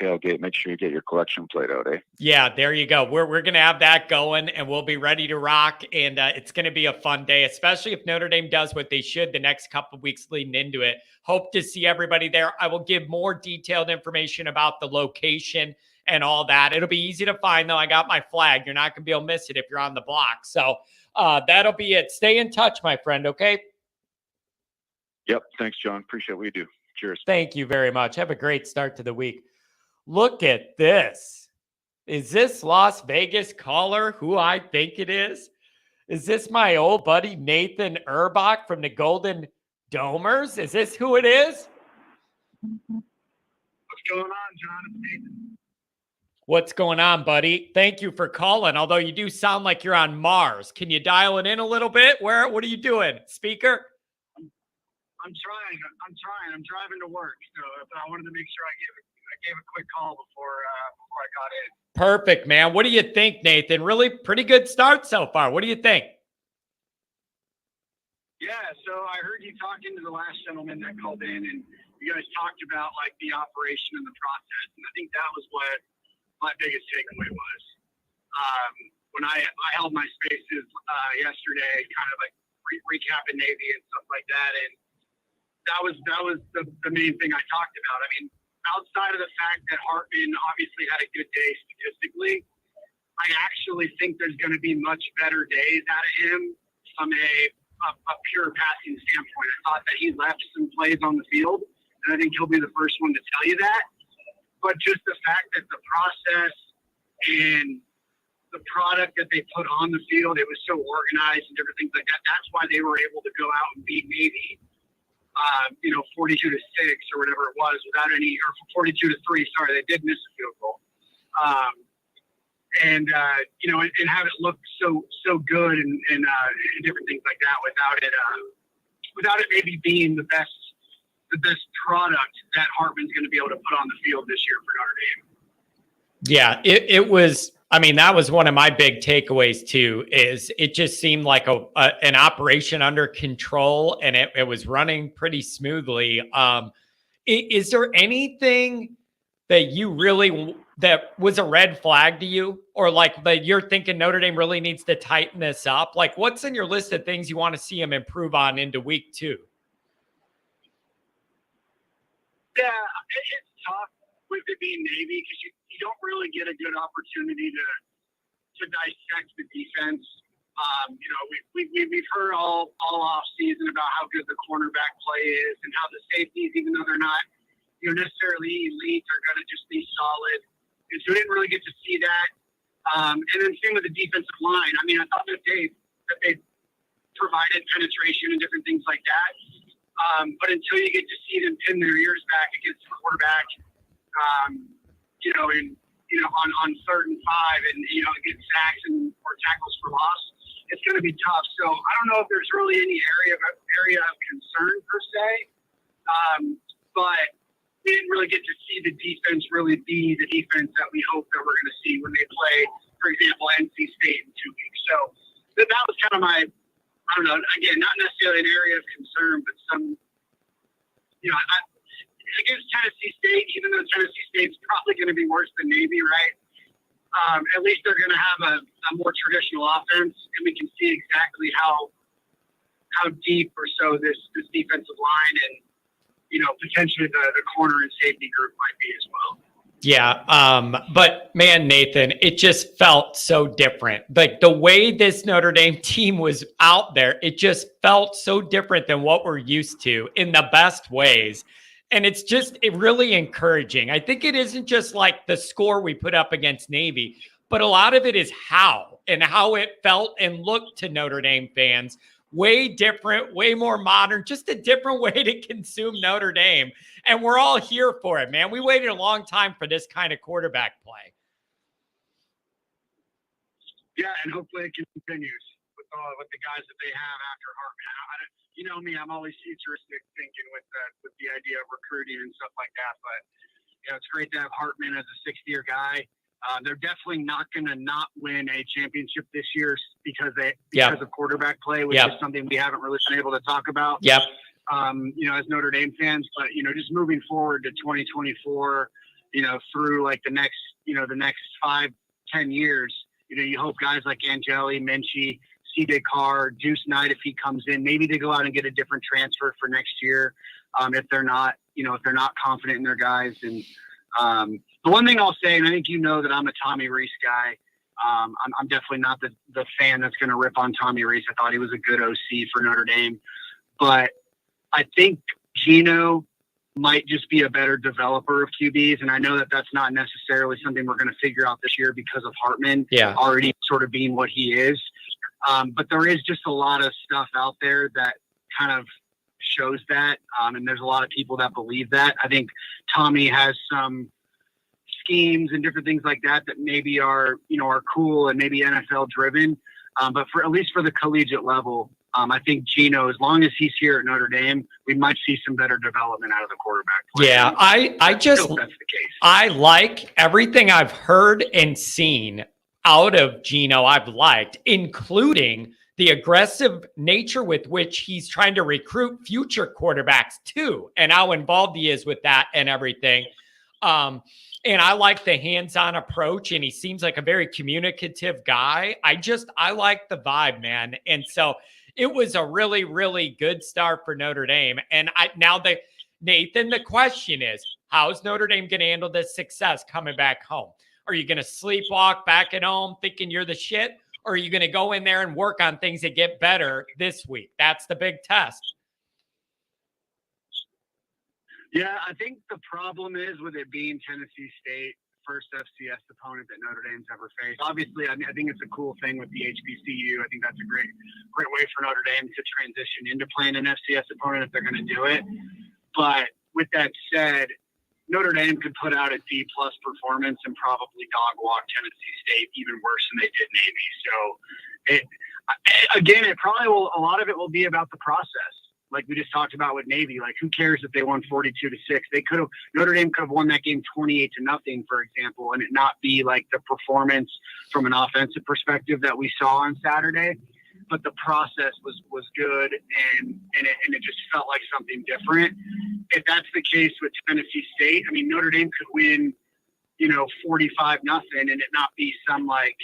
tailgate. Make sure you get your collection plate out, eh? Yeah, there you go. We're gonna have that going, and we'll be ready to rock. And it's gonna be a fun day, especially if Notre Dame does what they should the next couple of weeks leading into it. Hope to see everybody there. I will give more detailed information about the location and all that. It'll be easy to find, though. I got my flag. You're not gonna be able to miss it if you're on the block. So that'll be it. Stay in touch, my friend. Okay. Yep. Thanks, John. Appreciate what you do. Cheers. Thank you very much. Have a great start to the week. Look at this. Is this Las Vegas caller who I think it is? Is this my old buddy Nathan Erbach from the Golden Domers? Is this who it is? What's going on, John? It's Nathan. What's going on, buddy? Thank you for calling, although you do sound like you're on Mars. Can you dial it in a little bit? What are you doing? Speaker? I'm trying. I'm driving to work, so I wanted to make sure I gave a quick call before I got in. Perfect, man. What do you think, Nathan? Really pretty good start so far. What do you think? Yeah, so I heard you talking to the last gentleman that called in, and you guys talked about like the operation and the process, and I think that was what my biggest takeaway was. When I held my spaces yesterday, kind of like recapping Navy and stuff like that, and that was the main thing I talked about. I mean, outside of the fact that Hartman obviously had a good day statistically, I actually think there's going to be much better days out of him from a pure passing standpoint. I thought that he left some plays on the field, and I think he'll be the first one to tell you that. But just the fact that the process and the product that they put on the field, it was so organized and different things like that. That's why they were able to go out and beat Navy. 42-6 or whatever it was, without any, or 42-3. Sorry, they did miss a field goal, and have it look so good and different things like that without it maybe being the best product that Hartman's going to be able to put on the field this year for Notre Dame. Yeah, it was. I mean, that was one of my big takeaways too, is it just seemed like an operation under control, and it was running pretty smoothly. Is there anything that that was a red flag to you, or like that you're thinking Notre Dame really needs to tighten this up? Like, what's in your list of things you want to see them improve on into week 2? Yeah, it's tough with it being Navy because you don't really get a good opportunity to dissect the defense. We've heard all off season about how good the cornerback play is and how the safeties, even though they're not necessarily elite, are going to just be solid. And so we didn't really get to see that. And then same with the defensive line. I mean, I thought that they provided penetration and different things like that. But until you get to see them pin their ears back against the quarterback, on 3rd and 5 and, get sacks or tackles for loss, it's going to be tough. So I don't know if there's really any area of concern per se. But we didn't really get to see the defense really be the defense that we hope that we're going to see when they play, for example, NC State in 2 weeks. So that was kind of my, I don't know, again, not necessarily an area of concern, but some, against Tennessee State, even though Tennessee State's probably going to be worse than Navy, right? At least they're going to have a more traditional offense, and we can see exactly how deep or so this defensive line and potentially the corner and safety group might be as well. Yeah. But man, Nathan, it just felt so different. Like the way this Notre Dame team was out there, it just felt so different than what we're used to in the best ways. And it's just really encouraging. I think it isn't just like the score we put up against Navy, but a lot of it is how it felt and looked to Notre Dame fans. Way different, way more modern, just a different way to consume Notre Dame. And we're all here for it, man. We waited a long time for this kind of quarterback play. Yeah, and hopefully it continues with the guys that they have after Hartman. You know me, I'm always futuristic thinking with the idea of recruiting and stuff like that. But it's great to have Hartman as a sixth-year guy. They're definitely not going to not win a championship this year because of quarterback play, which is something we haven't really been able to talk about. Yep. As Notre Dame fans, but just moving forward to 2024, through like the next 5-10 years, you hope guys like Angeli, Minchie, C.J. Carr, Deuce Knight, if he comes in, maybe they go out and get a different transfer for next year. If they're not confident in their guys. And the one thing I'll say, and I think that I'm a Tommy Rees guy. I'm definitely not the fan that's going to rip on Tommy Rees. I thought he was a good OC for Notre Dame, but I think Gino might just be a better developer of QBs. And I know that that's not necessarily something we're going to figure out this year because of Hartman already sort of being what he is. But there is just a lot of stuff out there that kind of shows that. And there's a lot of people that believe that. I think Tommy has some schemes and different things like that maybe are cool and maybe NFL driven. But at least for the collegiate level, I think Gino, as long as he's here at Notre Dame, we might see some better development out of the quarterback play. Yeah, that's the case. I like everything I've heard and seen out of Gino. I've liked, including the aggressive nature with which he's trying to recruit future quarterbacks too, and how involved he is with that and everything. And I like the hands-on approach, and he seems like a very communicative guy. I like the vibe, man. And so it was a really, really good start for Notre Dame. And Nathan, the question is, how's Notre Dame going to handle this success coming back home? Are you going to sleepwalk back at home thinking you're the shit? Or are you going to go in there and work on things that get better this week? That's the big test. Yeah, I think the problem is with it being Tennessee State, first FCS opponent that Notre Dame's ever faced. Obviously, I think it's a cool thing with the HBCU. I think that's a great way for Notre Dame to transition into playing an FCS opponent if they're going to do it. But with that said, Notre Dame could put out a D+ performance and probably dog walk Tennessee State even worse than they did Navy. So, it probably will. A lot of it will be about the process. Like we just talked about with Navy, like who cares if they won 42-6? Notre Dame could have won that game 28-0, for example, and it not be like the performance from an offensive perspective that we saw on Saturday. But the process was good, and it just felt like something different. If that's the case with Tennessee State, I mean, Notre Dame could win, 45-0 and it not be some like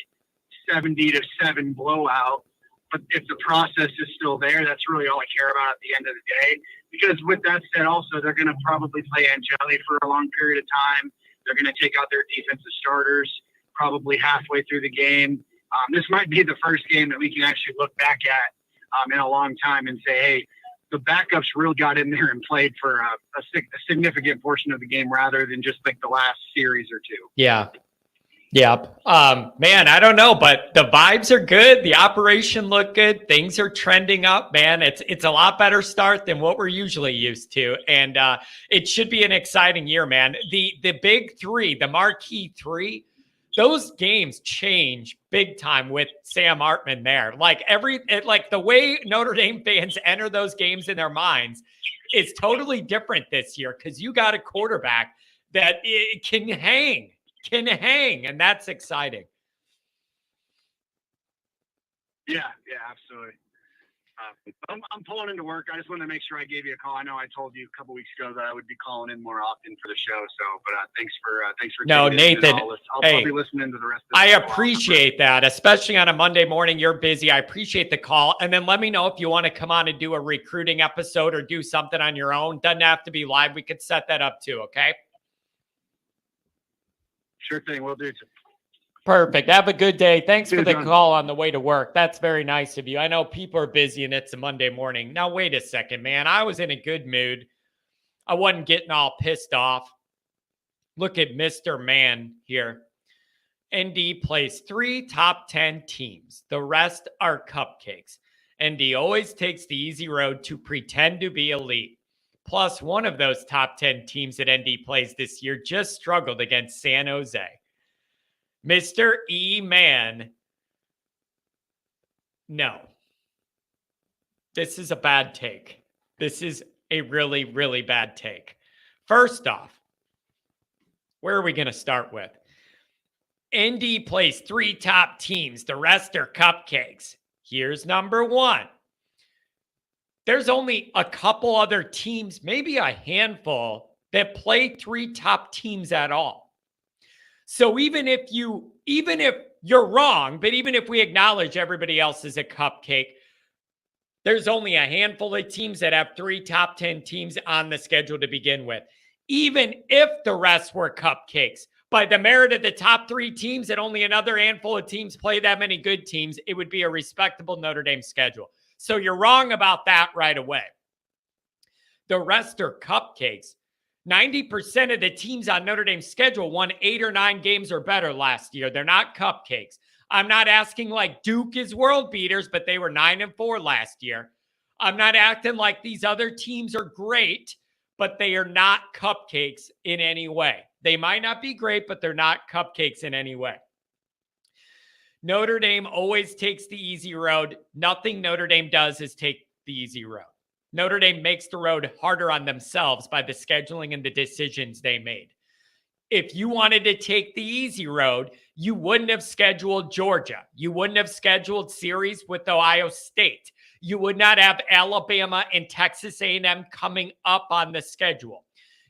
70-7 blowout. But if the process is still there, that's really all I care about at the end of the day. Because with that said, also, they're going to probably play Angeli for a long period of time. They're going to take out their defensive starters probably halfway through the game. This might be the first game that we can actually look back at in a long time and say, hey, the backups really got in there and played for a significant portion of the game rather than just like the last series or two. Yeah. Yep. Man, I don't know, but the vibes are good. The operation looked good. Things are trending up, man. It's a lot better start than what we're usually used to. And it should be an exciting year, man. The big three, the marquee three, those games change big time with Sam Hartman there. Like the way Notre Dame fans enter those games in their minds is totally different this year because you got a quarterback that it can hang, and that's exciting. Yeah, absolutely. I'm pulling into work. I just wanted to make sure I gave you a call. I know I told you a couple weeks ago that I would be calling in more often for the show. So, but thanks for No, taking it, Nathan. I'll be listening to the rest of I the appreciate that, especially on a Monday morning. You're busy. I appreciate the call. And then let me know if you want to come on and do a recruiting episode or do something on your own. Doesn't have to be live. We could set that up too. Okay. Sure thing. We'll do it. Perfect. Have a good day. Thanks for the John. call on the way to work. That's very nice of you. I know people are busy and it's a Monday morning. Now, wait a second, man. I was in a good mood. I wasn't getting all pissed off. Look at Mr. Man here. ND plays 3 top 10 teams. The rest are cupcakes. ND always takes the easy road to pretend to be elite. Plus, one of those top 10 teams that ND plays this year just struggled against San Jose. Mr. E-Man. No. This is a bad take. This is a really, really bad take. First off, where are we going to start with? ND plays 3 top teams. The rest are cupcakes. Here's number 1. There's only a couple other teams, maybe a handful, that play 3 top teams at all. So even if you're wrong, but even if we acknowledge everybody else is a cupcake, there's only a handful of teams that have 3 top 10 teams on the schedule to begin with. Even if the rest were cupcakes, by the merit of the top 3 teams and only another handful of teams play that many good teams, it would be a respectable Notre Dame schedule. So you're wrong about that right away. The rest are cupcakes. 90% of the teams on Notre Dame's schedule won 8 or 9 games or better last year. They're not cupcakes. I'm not asking like Duke is world beaters, but they were 9-4 last year. I'm not acting like these other teams are great, but they are not cupcakes in any way. They might not be great, but they're not cupcakes in any way. Notre Dame always takes the easy road. Nothing Notre Dame does is take the easy road. Notre Dame makes the road harder on themselves by the scheduling and the decisions they made. If you wanted to take the easy road, you wouldn't have scheduled Georgia. You wouldn't have scheduled series with Ohio State. You would not have Alabama and Texas A&M coming up on the schedule.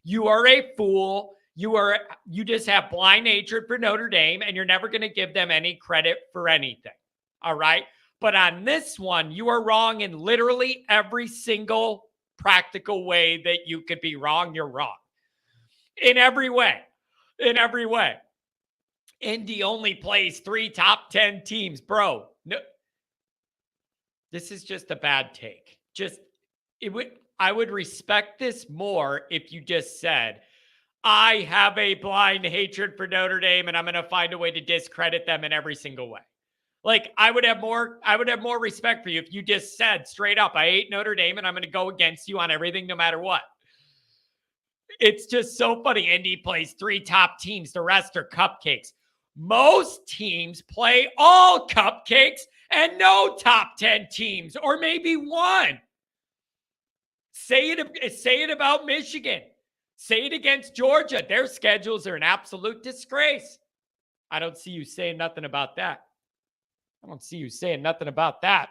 You are a fool. You just have blind hatred for Notre Dame, and you're never going to give them any credit for anything. All right? But on this one, you are wrong in literally every single practical way that you could be wrong. You're wrong. In every way. In every way. Indy only plays 3 top 10 teams. Bro, no, this is just a bad take. I would respect this more if you just said, I have a blind hatred for Notre Dame and I'm going to find a way to discredit them in every single way. Like, I would have more respect for you if you just said straight up, I hate Notre Dame and I'm going to go against you on everything no matter what. It's just so funny. Indy plays 3 top teams. The rest are cupcakes. Most teams play all cupcakes and no top 10 teams, or maybe one. Say it about Michigan. Say it against Georgia. Their schedules are an absolute disgrace. I don't see you saying nothing about that. I don't see you saying nothing about that.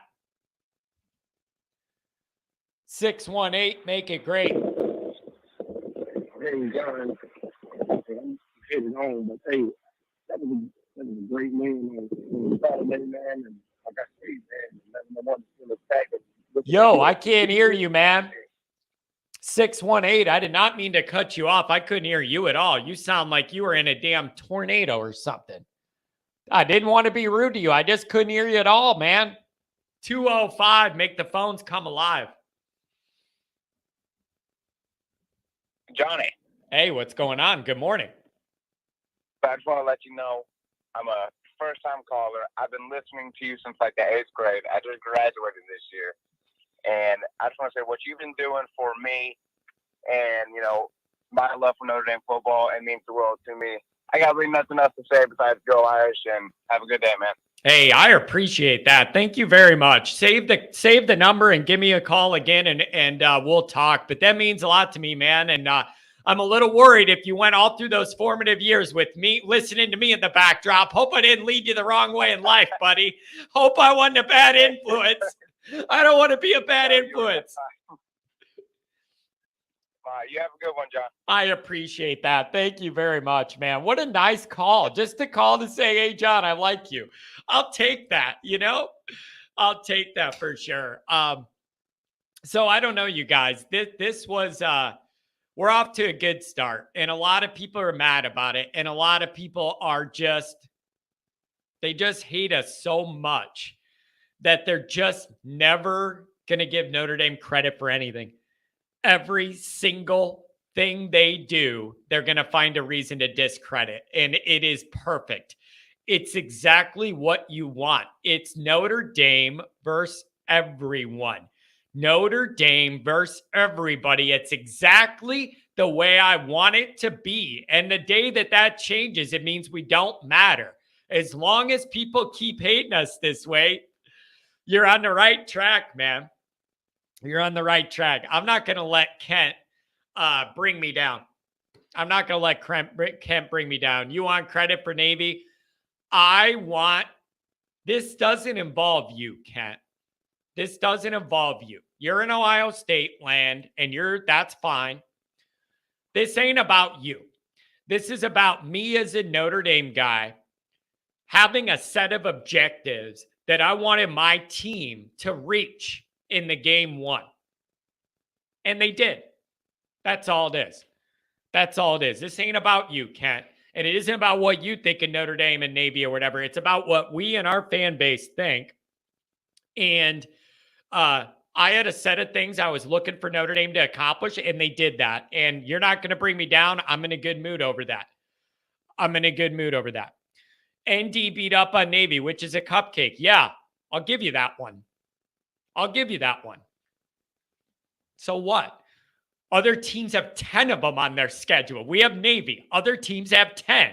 618, make it great. Hey, John, I'm heading home, but hey, that was a great win on Saturday, man. And like I say, man, I want to feel the fact that. Yo, I can't hear you, man. 618, I did not mean to cut you off. I couldn't hear you at all. You sound like you were in a damn tornado or something. I didn't want to be rude to you. I just couldn't hear you at all, man. 205, make the phones come alive. Johnny. Hey, what's going on? Good morning. I just want to let you know I'm a first-time caller. I've been listening to you since like the 8th grade. I just graduated this year. And I just want to say what you've been doing for me and, you know, my love for Notre Dame football, it means the world to me. I got really nothing else to say besides go Irish, and have a good day, man. Hey, I appreciate that. Thank you very much. Save the number and give me a call again, and we'll talk. But that means a lot to me, man. And I'm a little worried if you went all through those formative years with me, listening to me in the backdrop. Hope I didn't lead you the wrong way in life, buddy. Hope I wasn't a bad influence. I don't want to be a bad influence. You have a good one, John. I appreciate that. Thank you very much, man. What a nice call. Just to call to say, hey, John, I like you. I'll take that, you know? I'll take that for sure. So I don't know, you guys. This was we're off to a good start. And a lot of people are mad about it. And a lot of people are they just hate us so much that they're just never gonna give Notre Dame credit for anything. Every single thing they do, they're going to find a reason to discredit. And it is perfect. It's exactly what you want. It's Notre Dame versus everyone. Notre Dame versus everybody. It's exactly the way I want it to be. And the day that changes, it means we don't matter. As long as people keep hating us this way, you're on the right track, man. You're on the right track. I'm not going to let Kent bring me down. I'm not going to let Kent bring me down. You want credit for Navy? This doesn't involve you, Kent. This doesn't involve you. You're in Ohio State land, and that's fine. This ain't about you. This is about me as a Notre Dame guy having a set of objectives that I wanted my team to reach in the game one. And they did. That's all it is. That's all it is. This ain't about you, Kent. And it isn't about what you think of Notre Dame and Navy or whatever. It's about what we and our fan base think. And I had a set of things I was looking for Notre Dame to accomplish, and they did that. And you're not going to bring me down. I'm in a good mood over that. ND beat up on Navy, which is a cupcake. Yeah, I'll give you that one. So what? Other teams have 10 of them on their schedule. We have Navy. Other teams have 10.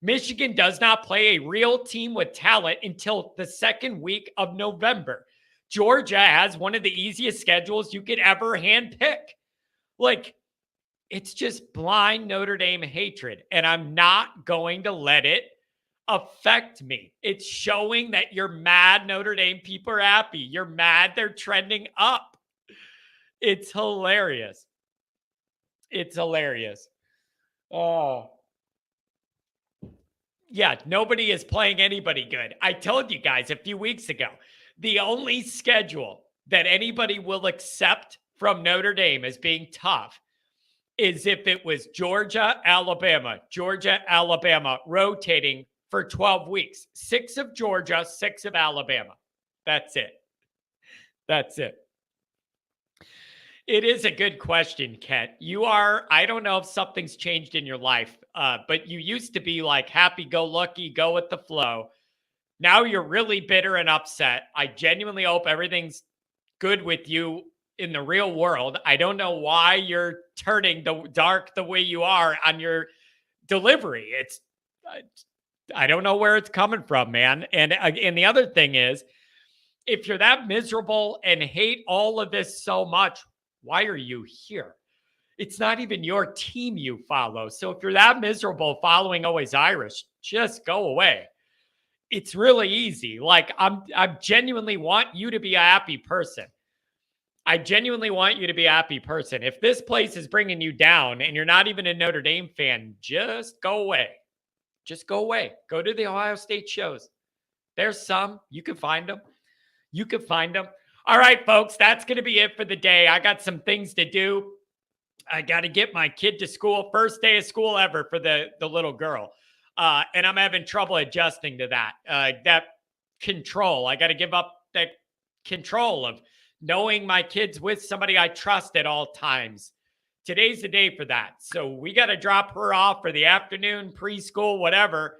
Michigan does not play a real team with talent until the second week of November. Georgia has one of the easiest schedules you could ever handpick. Like, it's just blind Notre Dame hatred, and I'm not going to let it affect me. It's showing that you're mad Notre Dame people are happy. You're mad they're trending up. It's hilarious. Oh. Yeah, nobody is playing anybody good. I told you guys a few weeks ago, the only schedule that anybody will accept from Notre Dame as being tough is if it was Georgia, Alabama, rotating for 12 weeks. 6 of Georgia, 6 of Alabama. That's it. It is a good question, Kent. I don't know if something's changed in your life, but you used to be like happy-go-lucky, go with the flow. Now you're really bitter and upset. I genuinely hope everything's good with you in the real world. I don't know why you're turning dark the way you are on your delivery. I don't know where it's coming from, man. And the other thing is, if you're that miserable and hate all of this so much, why are you here? It's not even your team you follow. So if you're that miserable following Always Irish, just go away. It's really easy. Like, I genuinely want you to be a happy person. If this place is bringing you down and you're not even a Notre Dame fan, just go away. Go to the Ohio State shows. There's some. You can find them. All right, folks, that's going to be it for the day. I got some things to do. I got to get my kid to school. First day of school ever for the little girl. And I'm having trouble adjusting to that. That control. I got to give up that control of knowing my kid's with somebody I trust at all times. Today's the day for that. So we got to drop her off for the afternoon, preschool, whatever.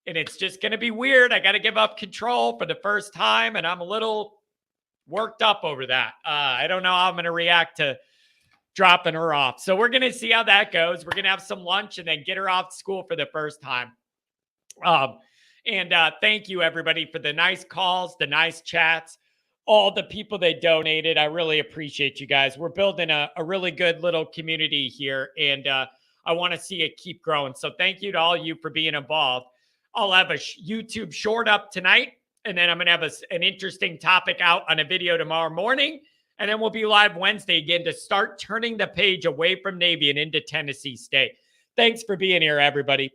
And it's just going to be weird. I got to give up control for the first time. And I'm a little worked up over that. I don't know how I'm going to react to dropping her off. So we're going to see how that goes. We're going to have some lunch and then get her off to school for the first time. And thank you, everybody, for the nice calls, the nice chats, all the people that donated. I really appreciate you guys. We're building a really good little community here, and I want to see it keep growing. So thank you to all you for being involved. I'll have a YouTube short up tonight And then I'm going to have an interesting topic out on a video tomorrow morning. And then we'll be live Wednesday again to start turning the page away from Navy and into Tennessee State. Thanks for being here, everybody.